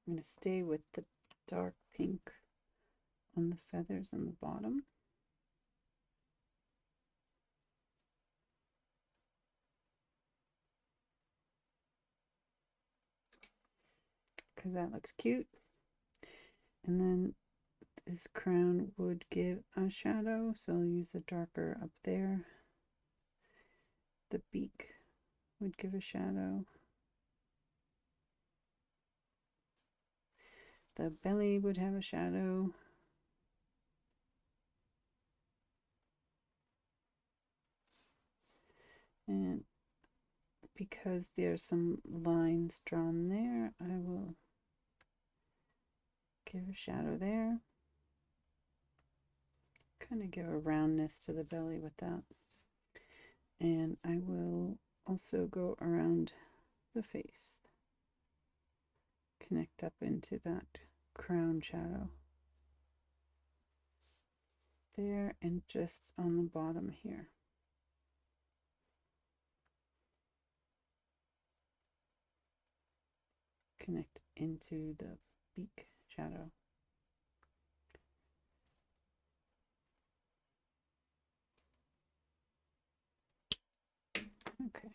I'm going to stay with the dark pink on the feathers on the bottom. because that looks cute. And then this crown would give a shadow, so I'll use the darker up there. The beak would give a shadow. The belly would have a shadow. And because there's some lines drawn there, I will give a shadow there. Kind of give a roundness to the belly with that. And I will also go around the face. Connect up into that crown shadow. There and just on the bottom here. Connect into the beak shadow. Okay.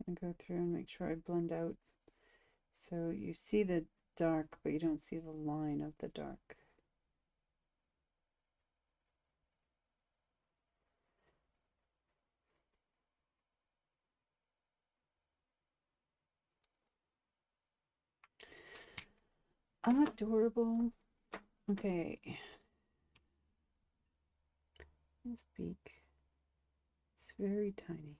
And go through and make sure I blend out so you see the dark, but you don't see the line of the dark. Adorable. Okay. His beak is very tiny.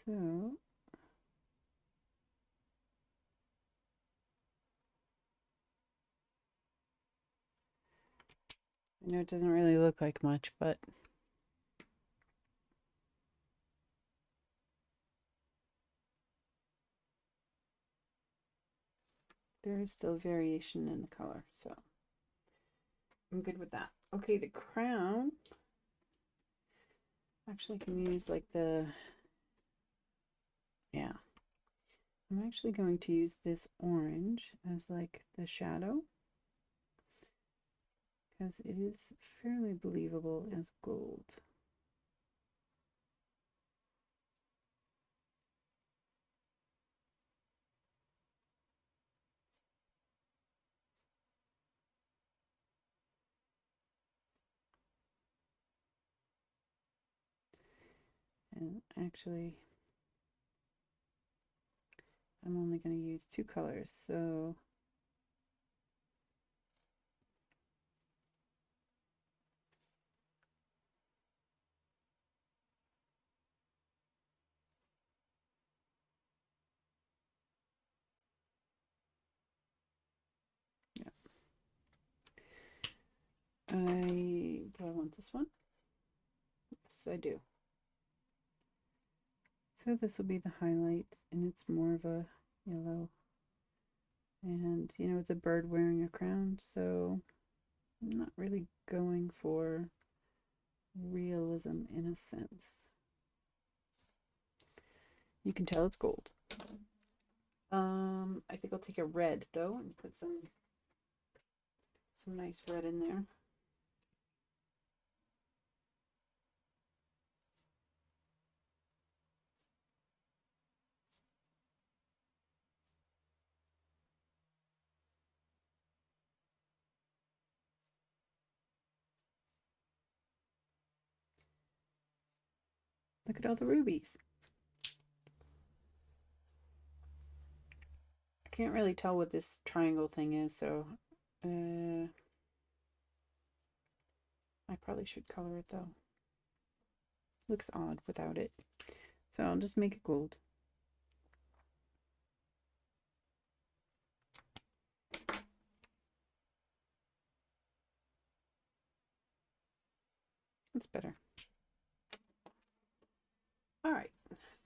So I know it doesn't really look like much, but there is still variation in the color, so I'm good with that. Okay, the crown. Actually, I can use like yeah. I'm actually going to use this orange as like the shadow because it is fairly believable as gold. And actually, I'm only going to use 2 colors, so yeah. Do I want this one? Yes, I do. So this will be the highlight, and it's more of a yellow. And, you know, it's a bird wearing a crown, so I'm not really going for realism in a sense. You can tell it's gold. I think I'll take a red though and put some nice red in there. Look at all the rubies. I can't really tell what this triangle thing is, so I probably should color it though. Looks odd without it. So I'll just make it gold. That's better.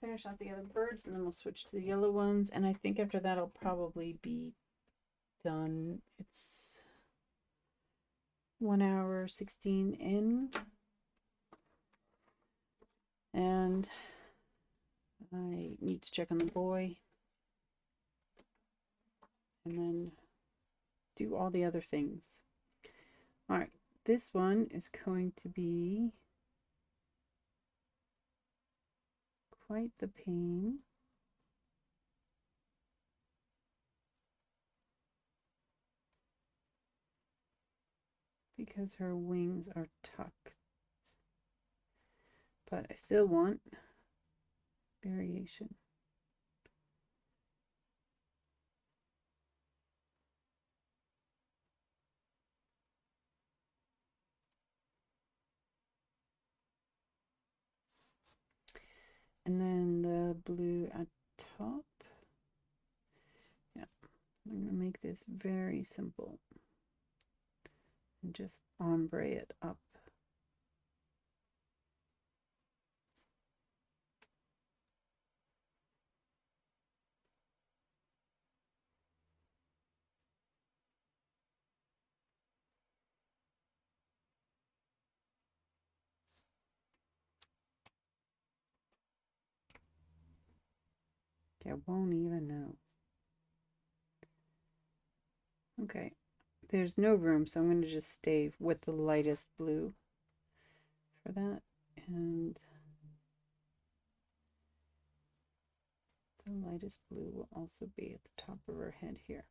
finish off the other birds and then we'll switch to the yellow ones. And I think after that I'll probably be done. It's 1 hour 16 in. And I need to check on the boy. And then do all the other things. All right, this one is going to be quite the pain. Because her wings are tucked. But I still want variation. And then the blue at top. Yeah, I'm going to make this very simple. And just ombre it up. I won't even know. Okay, there's no room, so I'm going to just stay with the lightest blue for that. And the lightest blue will also be at the top of her head here.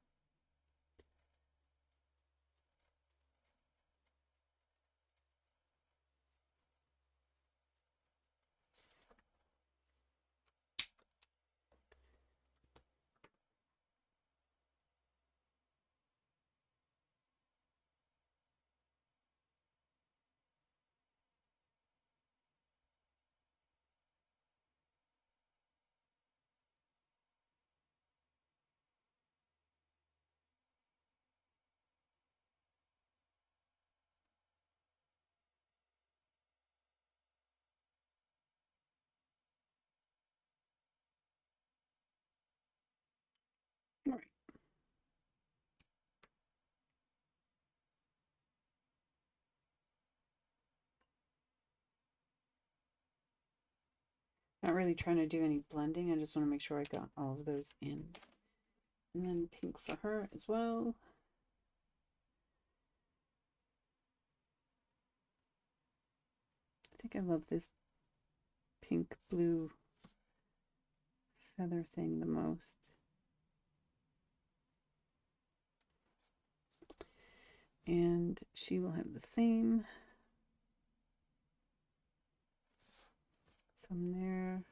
All right. Not really trying to do any blending. I just want to make sure I got all of those in. And then pink for her as well. I think I love this pink blue feather thing the most. And she will have the same. Some there.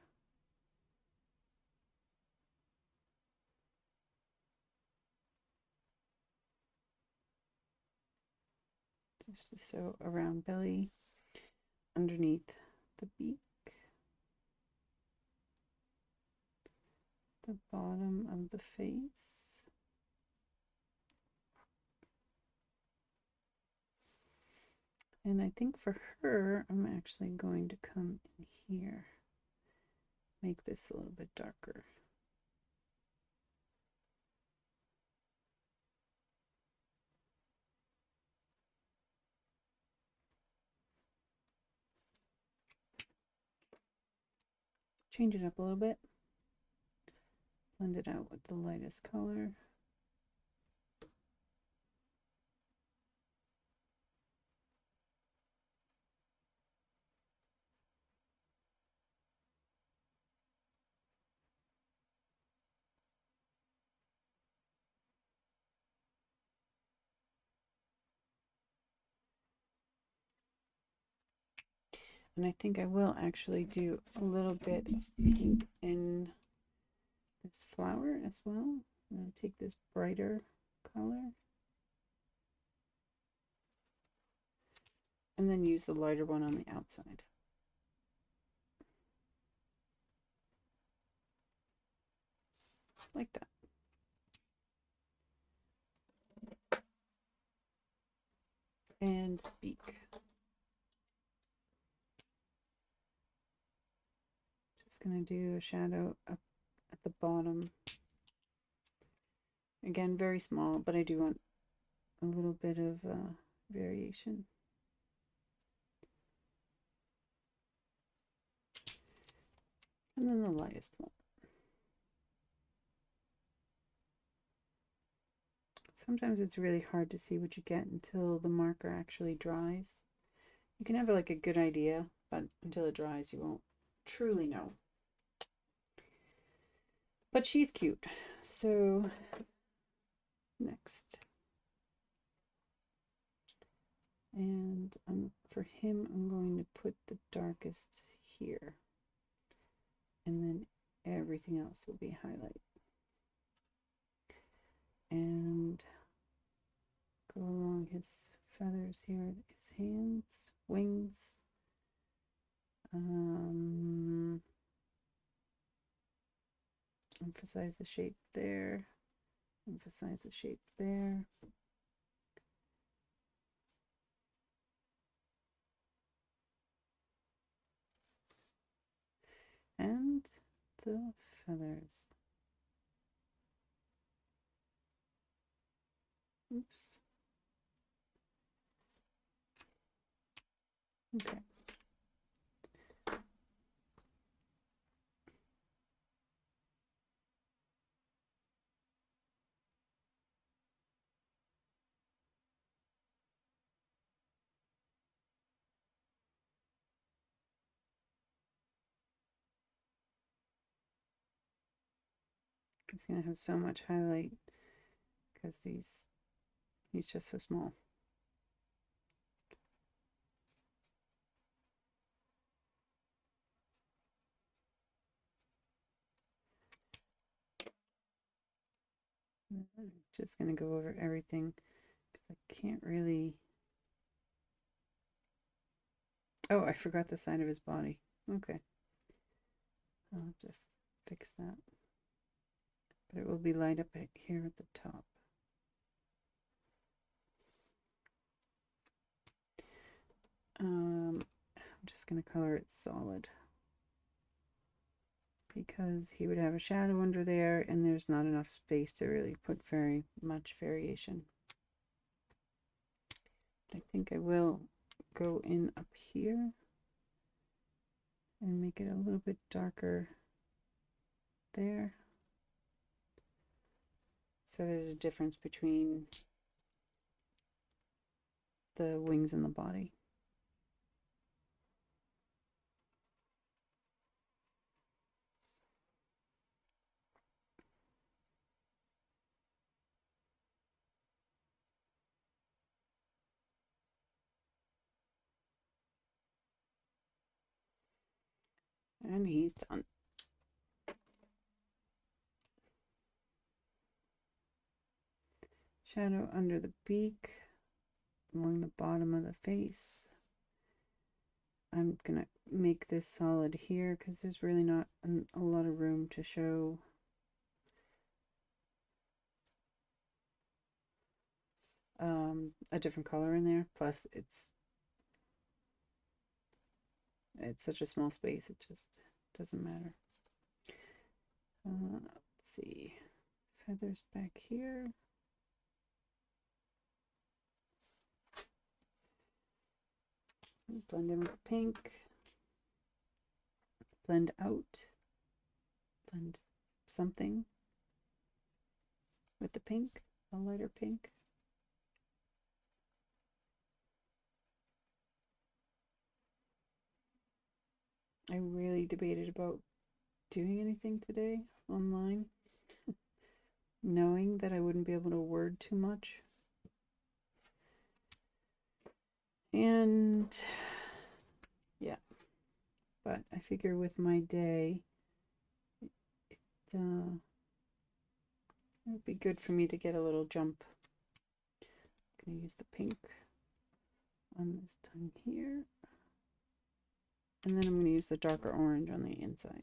Just to sew around belly, underneath the beak, the bottom of the face. And I think for her, I'm actually going to come in here, make this a little bit darker. Change it up a little bit. Blend it out with the lightest color. And I think I will actually do a little bit of pink in this flower as well. I'm going to take this brighter color and then use the lighter one on the outside. Like that. And beak. Just going to do a shadow up at the bottom. Again, very small, but I do want a little bit of variation. And then the lightest one. Sometimes it's really hard to see what you get until the marker actually dries. You can have like a good idea, but until it dries, you won't truly know. But she's cute. So next. And for him, I'm going to put the darkest here. And then everything else will be highlight. And go along his feathers here, his hands, wings. Emphasize the shape there. Emphasize the shape there. And the feathers. Oops. Okay. It's gonna have so much highlight because he's just so small. I'm just gonna go over everything because I can't really. Oh, I forgot the side of his body. Okay. I'll have to fix that. But it will be light up here at the top. I'm just going to color it solid because he would have a shadow under there and there's not enough space to really put very much variation. I think I will go in up here and make it a little bit darker there. So there's a difference between the wings and the body. And he's done. Shadow under the beak, along the bottom of the face. I'm gonna make this solid here because there's really not a lot of room to show a different color in there. Plus it's such a small space, it just doesn't matter. Let's see, feathers back here. Blend in with the pink. Blend out. Blend something with the pink, a lighter pink. I really debated about doing anything today online, knowing that I wouldn't be able to word too much. And yeah, but I figure with my day, it would be good for me to get a little jump. I'm gonna use the pink on this tongue here. And then I'm going to use the darker orange on the inside.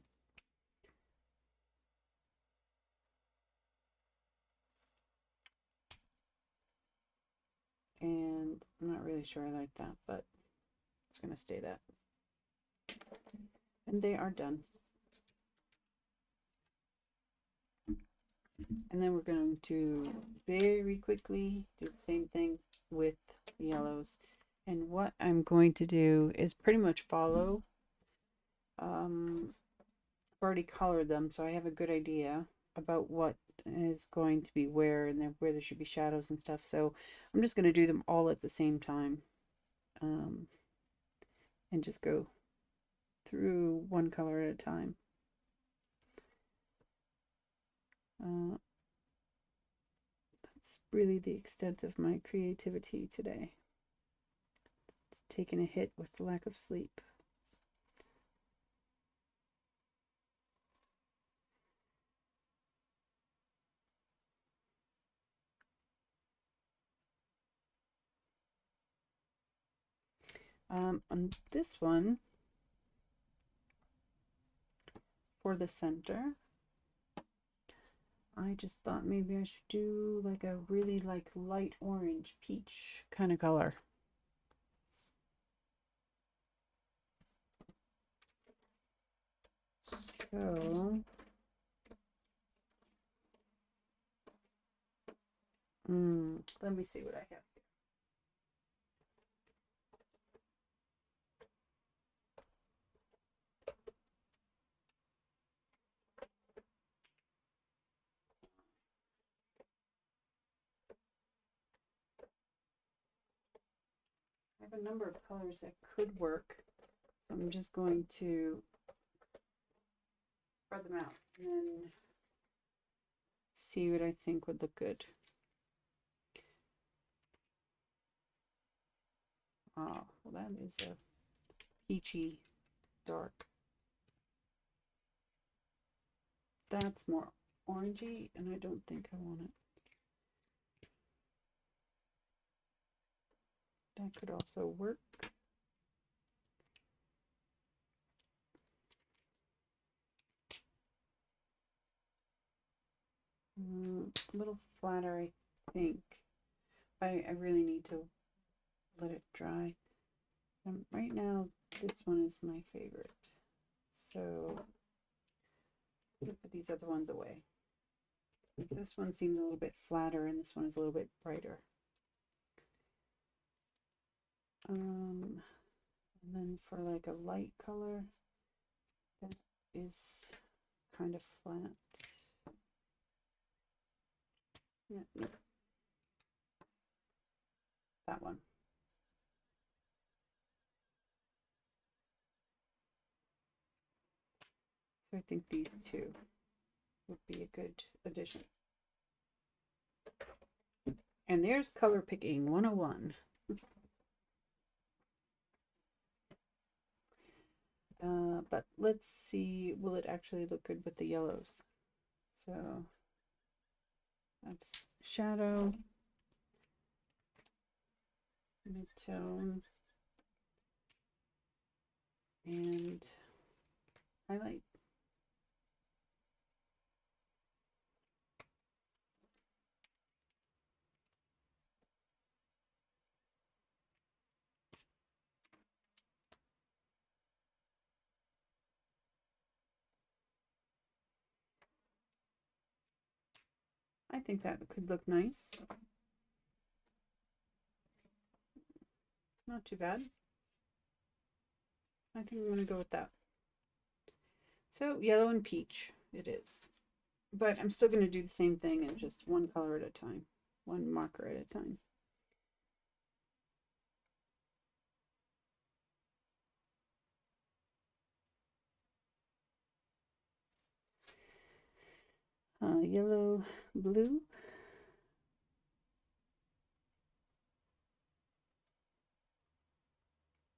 And I'm not really sure I like that, but it's going to stay that. And they are done. And then we're going to very quickly do the same thing with yellows. And what I'm going to do is pretty much follow. I've already colored them, so I have a good idea about what is going to be where and then where there should be shadows and stuff. So I'm just going to do them all at the same time, and just go through one color at a time. That's really the extent of my creativity today. It's taken a hit with the lack of sleep. On this one, for the center, I just thought maybe I should do like a really like light orange peach kind of color. So let me see what I have here. I have a number of colors that could work. So I'm just going to spread them out and then see what I think would look good. Oh, well, that is a peachy dark. That's more orangey, and I don't think I want it. That could also work. A little flatter, I think. I really need to let it dry. Right now, this one is my favorite. So I'm gonna put these other ones away. This one seems a little bit flatter, and this one is a little bit brighter. And then for like a light color, that is kind of flat. Yeah, no. That one. So I think these two would be a good addition. And there's color picking 101. But let's see, will it actually look good with the yellows? So that's shadow, mid-tone, and highlight. I think that could look nice. Not too bad. I think I'm going to go with that. So yellow and peach it is. But I'm still going to do the same thing and just one color at a time, one marker at a time. Yellow, blue.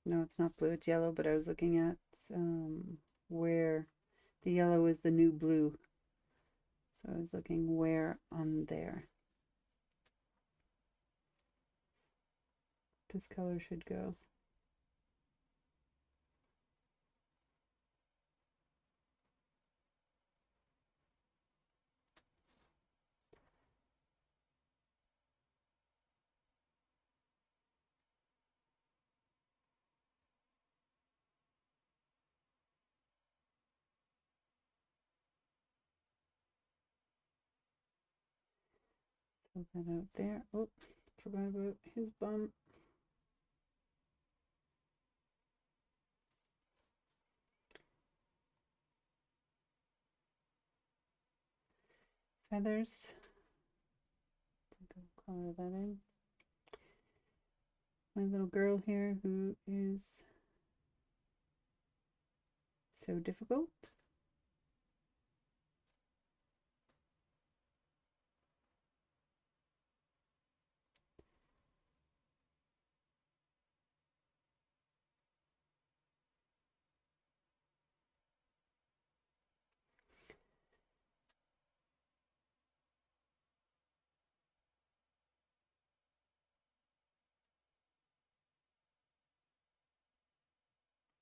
No, it's not blue, it's yellow, but I was looking at where the yellow is the new blue. So I was looking where on there this color should go. pull that out there. Oh, forgot about his bum. Feathers. Color that in. My little girl here who is so difficult.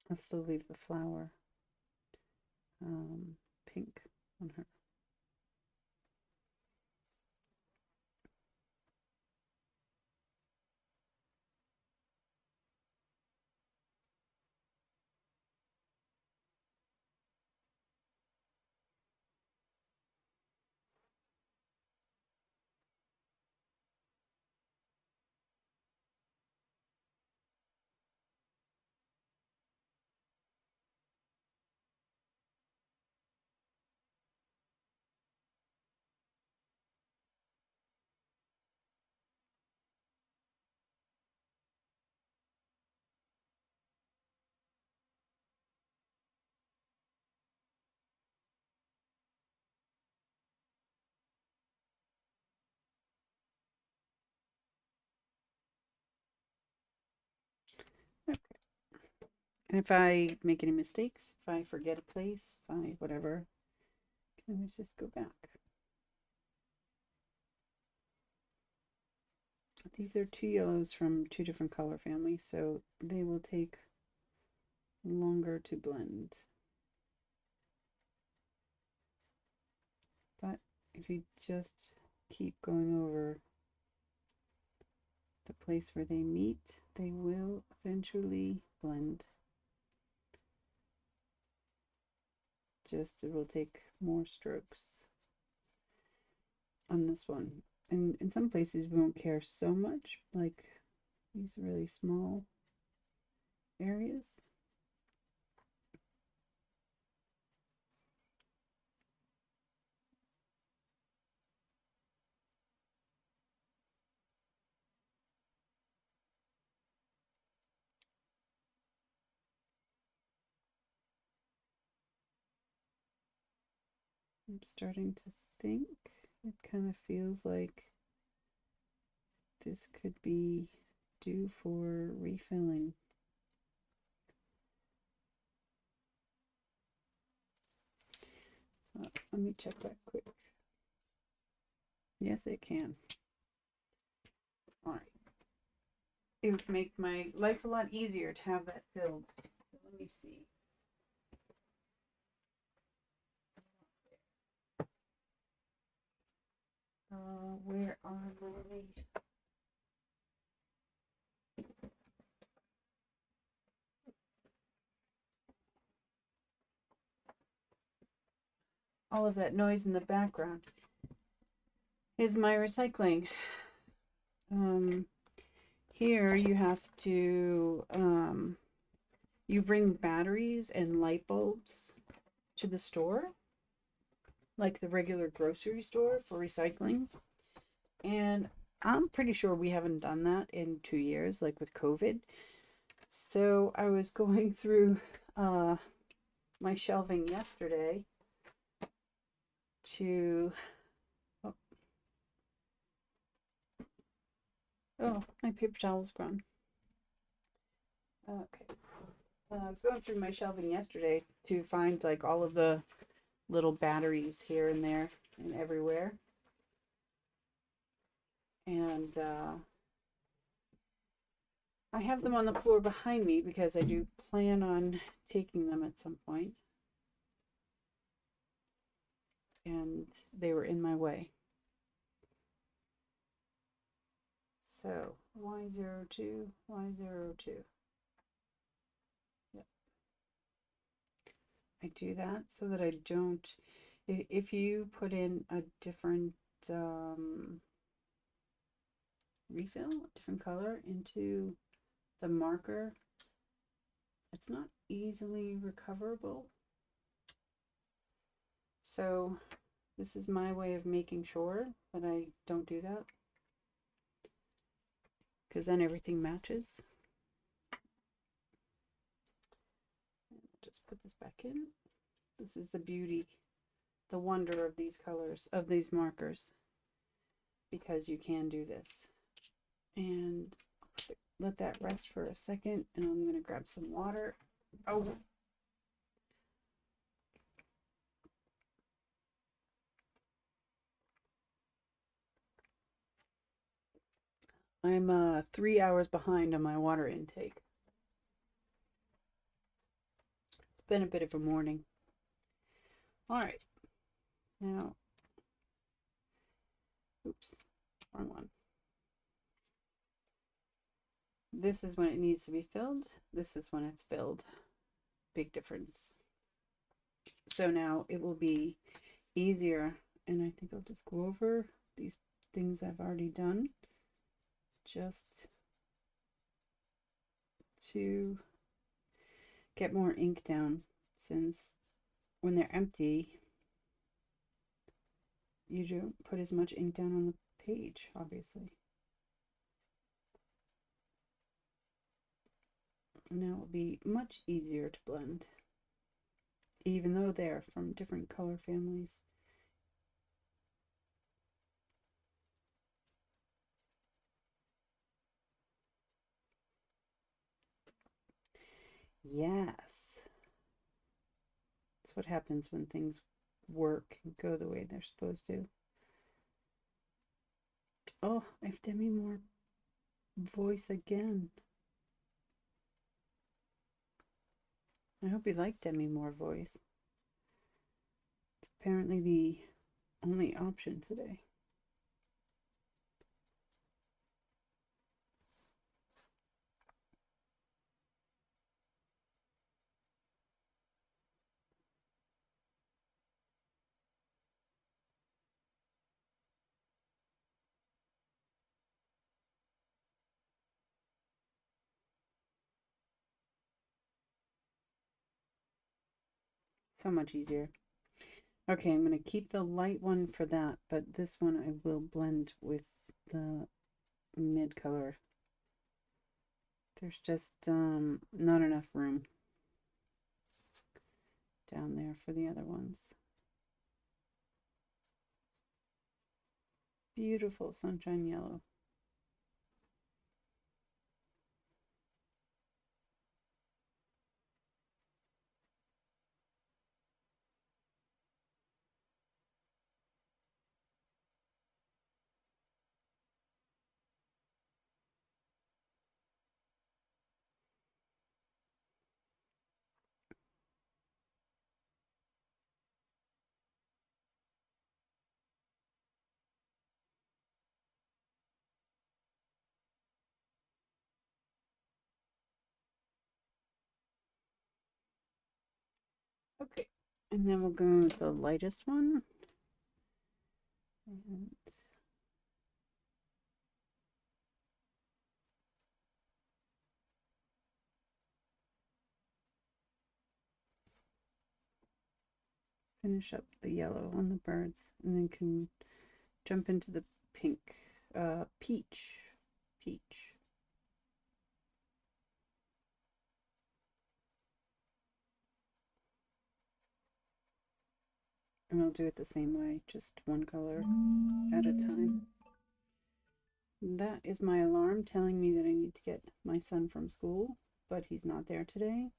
I'll still leave the flower pink on her. Okay. And if I make any mistakes, if I forget a place, if I whatever, I can always just go back. These are two yellows from two different color families, so they will take longer to blend. But if you just keep going over the place where they meet, they will eventually blend. Just it will take more strokes on this one. And in some places we won't care so much, like these really small areas. I'm starting to think it kind of feels like this could be due for refilling. So let me check that quick. Yes, it can. All right. It would make my life a lot easier to have that filled. So let me see. Where are they? All of that noise in the background is my recycling. Here you have to, you bring batteries and light bulbs to the store, like the regular grocery store for recycling. And I'm pretty sure we haven't done that in 2 years, like with COVID. So I was going through my shelving yesterday to, oh, my paper towel's gone. Okay. I was going through my shelving yesterday to find like all of the little batteries here and there and everywhere. And I have them on the floor behind me because I do plan on taking them at some point. And they were in my way. So Y02, Y02. Yep. I do that so that I don't, if you put in a different refill, a different color into the marker. It's not easily recoverable. So this is my way of making sure that I don't do that, because then everything matches. Just put this back in. This is the beauty, the wonder of these colors, of these markers, because you can do this. And let that rest for a second, and I'm going to grab some water. Oh, I'm 3 hours behind on my water intake. It's been a bit of a morning. All right, now, oops, wrong one. This is when it needs to be filled. This is when it's filled. Big difference. So now it will be easier, and I think I'll just go over these things I've already done, just to get more ink down, since when they're empty, you don't put as much ink down on the page, obviously. And now it will be much easier to blend, even though they're from different color families. Yes. That's what happens when things work and go the way they're supposed to. Oh, I have Demi Moore voice again. I hope you like Demi Moore voice. It's apparently the only option today. So much easier. Okay, I'm going to keep the light one for that, but this one I will blend with the mid color. There's just not enough room down there for the other ones. Beautiful sunshine yellow. Okay, and then we'll go with the lightest one. And finish up the yellow on the birds, and then can jump into the pink, peach. And I'll do it the same way, just one color at a time. That is my alarm telling me that I need to get my son from school, but he's not there today.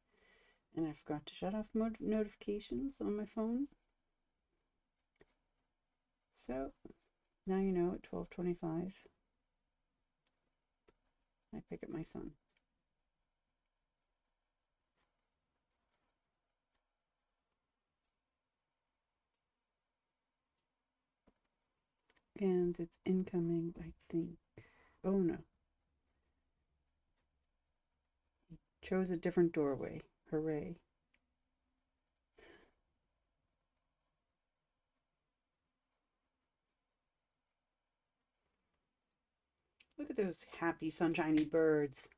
And I forgot to shut off notifications on my phone. So now you know, at 12:25, I pick up my son. And it's incoming, I think. Oh no. Chose a different doorway. Hooray. Look at those happy sunshiny birds.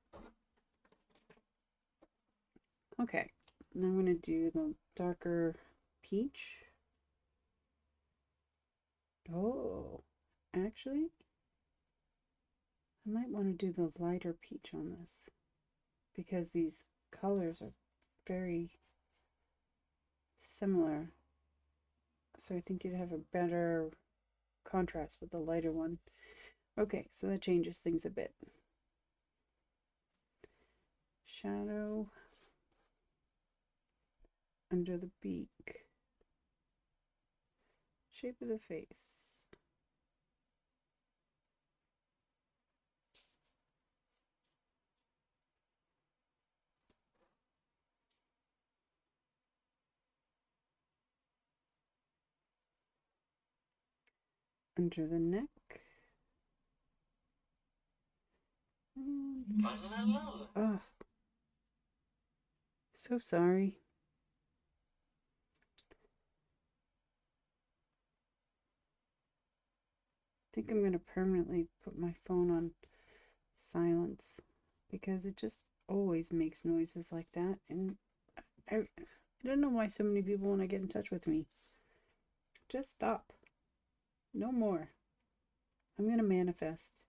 Okay, now I'm going to do the darker peach. Oh, actually, I might want to do the lighter peach on this because these colors are very similar. So I think you'd have a better contrast with the lighter one. Okay, so that changes things a bit. Shadow under the beak. Shape of the face. Under the neck. Oh, so sorry. I think I'm going to permanently put my phone on silence because it just always makes noises like that. And I don't know why so many people want to get in touch with me. Just stop. No more. I'm going to manifest.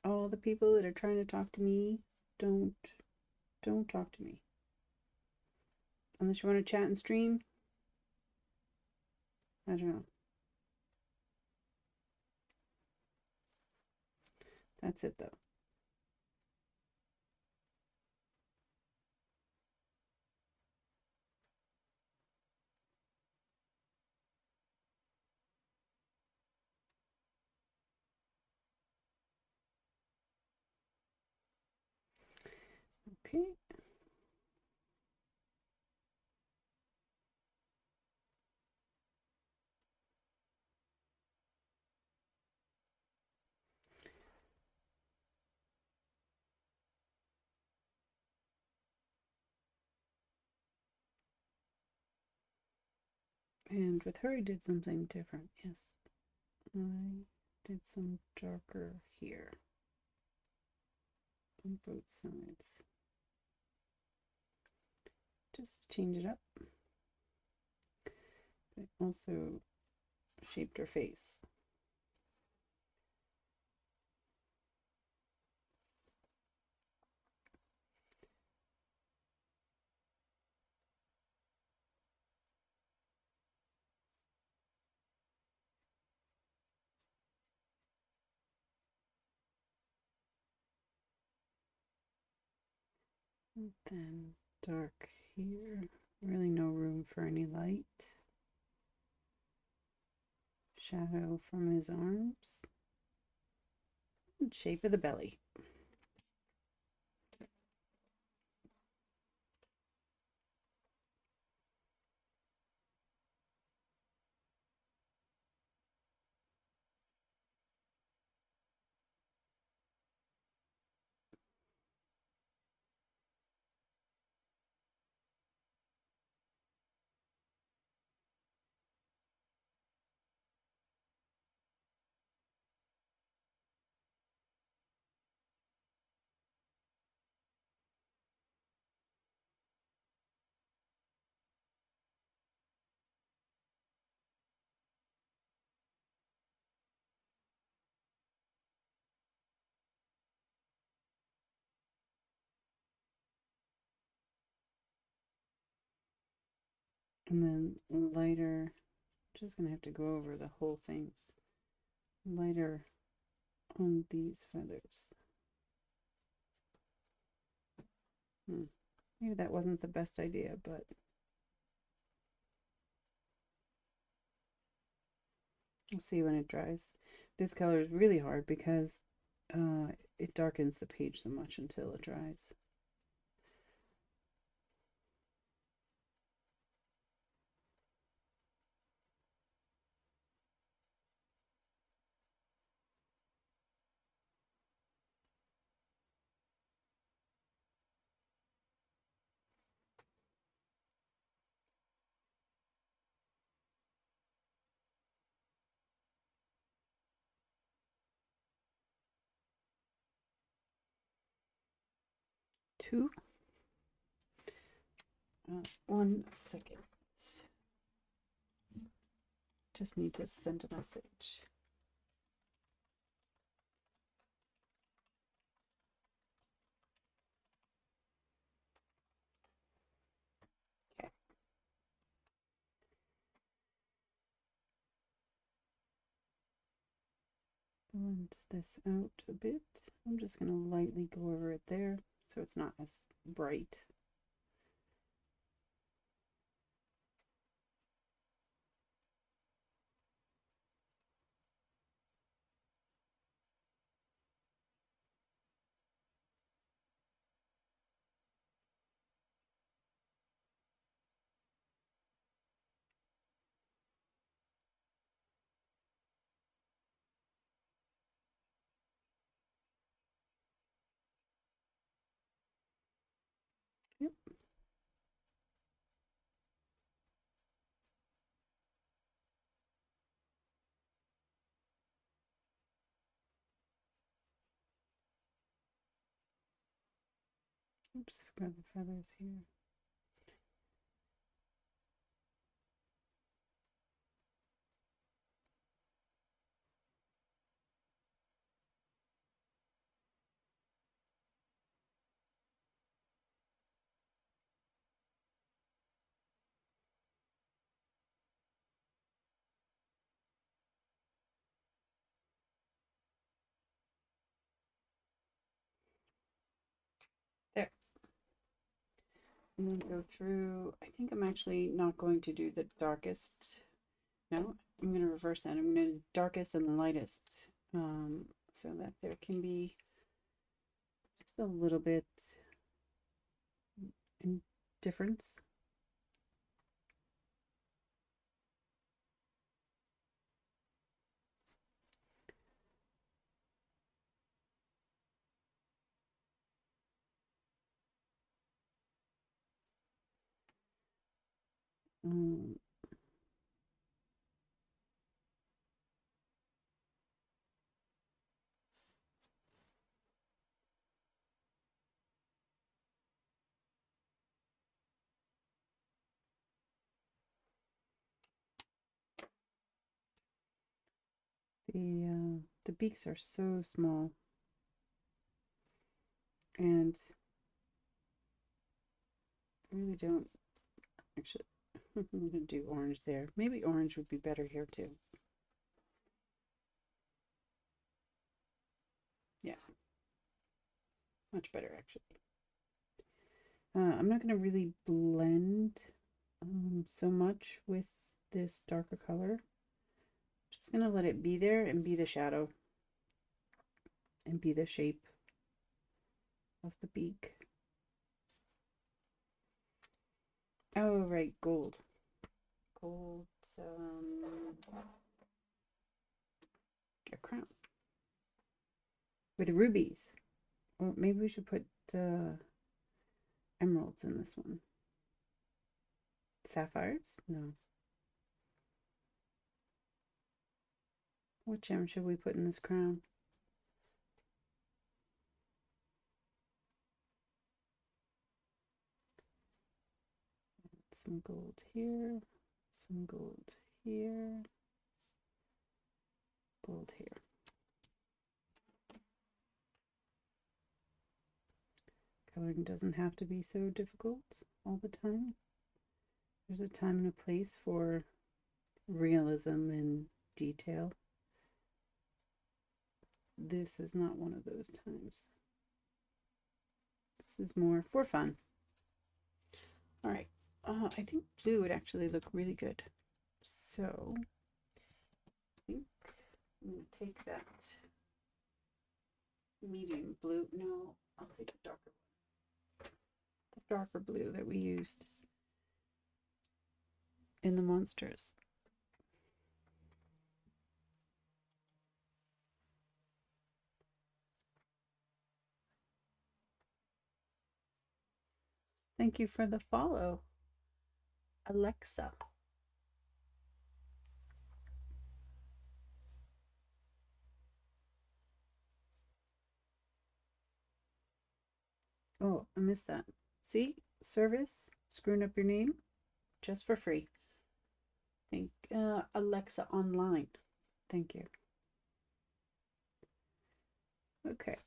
All the people that are trying to talk to me, don't talk to me. Unless you want to chat and stream. I don't know. That's it though. Okay. And with her, I did something different. Yes. I did some darker here on both sides. Just change it up. But also shaped her face. And then dark here. Really no room for any light. Shadow from his arms. And shape of the belly. And then lighter, just gonna have to go over the whole thing. Lighter on these feathers. Maybe that wasn't the best idea, but we'll see when it dries. This color is really hard because it darkens the page so much until it dries. 2. 1 second. Just need to send a message. Okay. Blend this out a bit. I'm just going to lightly go over it there so it's not as bright. Yep. Oops, forgot the feathers here. There. And then go through. I think I'm actually not going to do the darkest. No, I'm going to reverse that. I'm going to do darkest and lightest, so that there can be just a little bit in difference. Um, the beaks are so small, and I really don't actually. I'm gonna do orange there. Maybe orange would be better here too. Yeah, much better actually. I'm not gonna really blend so much with this darker color. Just gonna let it be there and be the shadow and be the shape of the beak. Oh, right, gold. Gold, a crown. With rubies. Or maybe we should put emeralds in this one. Sapphires? No. What gem should we put in this crown? Some gold here, some gold here, gold here. Coloring doesn't have to be so difficult all the time. There's a time and a place for realism and detail. This is not one of those times. This is more for fun. All right. I think blue would actually look really good. So I think I'm going to take that medium blue. No, I'll take the darker one. The darker blue that we used in the monsters. Thank you for the follow, Alexa. Oh, I missed that. See? Service, screwing up your name just for free. Thank Alexa Online. Thank you. Okay.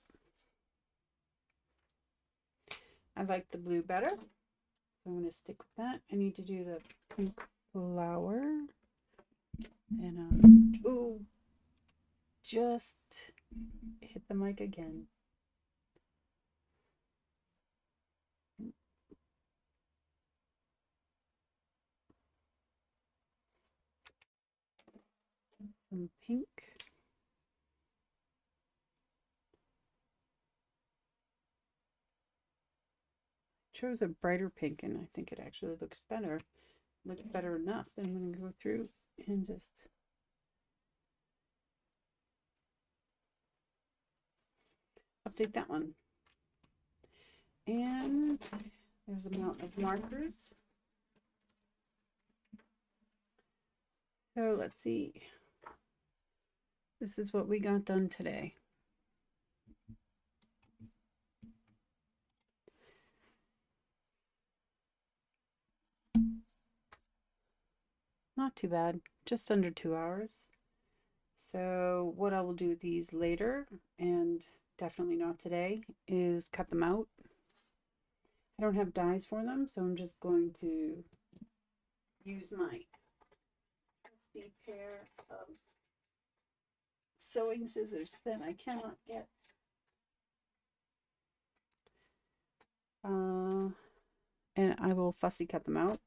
I like the blue better, so I'm going to stick with that. I need to do the pink flower. And, oh, just hit the mic again. Some pink. Chose a brighter pink, and I think it actually looks better. Looks better enough. Then I'm going to go through and just update that one. And there's a mountain of markers. So let's see. This is what we got done today. Not too bad, just under 2 hours. So what I will do with these later, and definitely not today, is cut them out. I don't have dies for them, so I'm just going to use my trusty pair of sewing scissors that I cannot get. And I will fussy cut them out.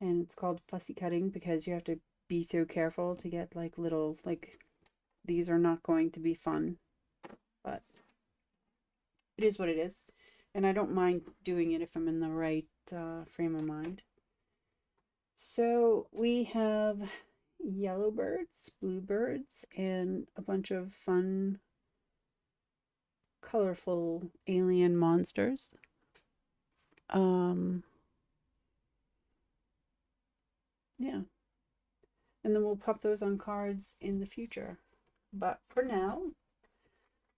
And it's called fussy cutting because you have to be so careful to get like little, like, these are not going to be fun, but it is what it is. And I don't mind doing it if I'm in the right frame of mind. So we have yellow birds, blue birds, and a bunch of fun, colorful alien monsters. Yeah. And then we'll pop those on cards in the future. But for now,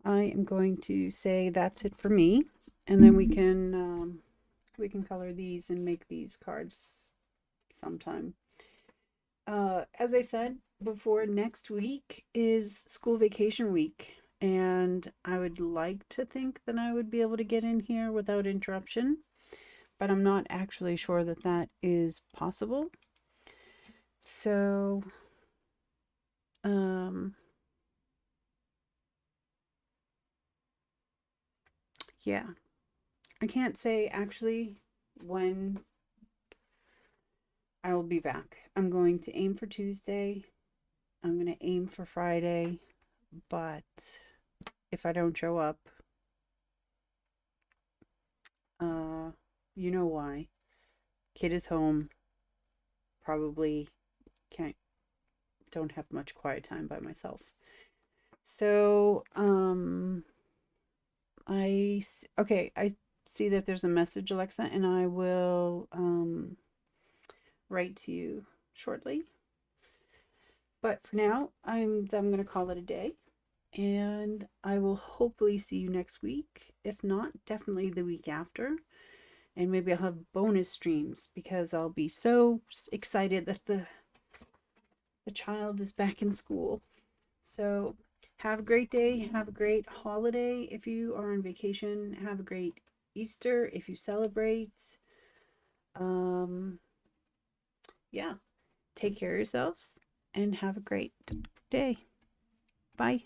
I am going to say that's it for me. And then we can color these and make these cards sometime. As I said before, next week is school vacation week. And I would like to think that I would be able to get in here without interruption. But I'm not actually sure that that is possible. So, yeah, I can't say actually when I will be back. I'm going to aim for Tuesday. I'm going to aim for Friday, but if I don't show up, you know why. Kid is home. Probably don't have much quiet time by myself. So, I see that there's a message, Alexa, and I will write to you shortly. But for now, I'm going to call it a day, and I will hopefully see you next week. If not, definitely the week after. And maybe I'll have bonus streams because I'll be so excited that the child is back in school. So have a great day. Have a great holiday if you are on vacation. Have a great Easter if you celebrate. Yeah. Take care of yourselves and have a great day. Bye.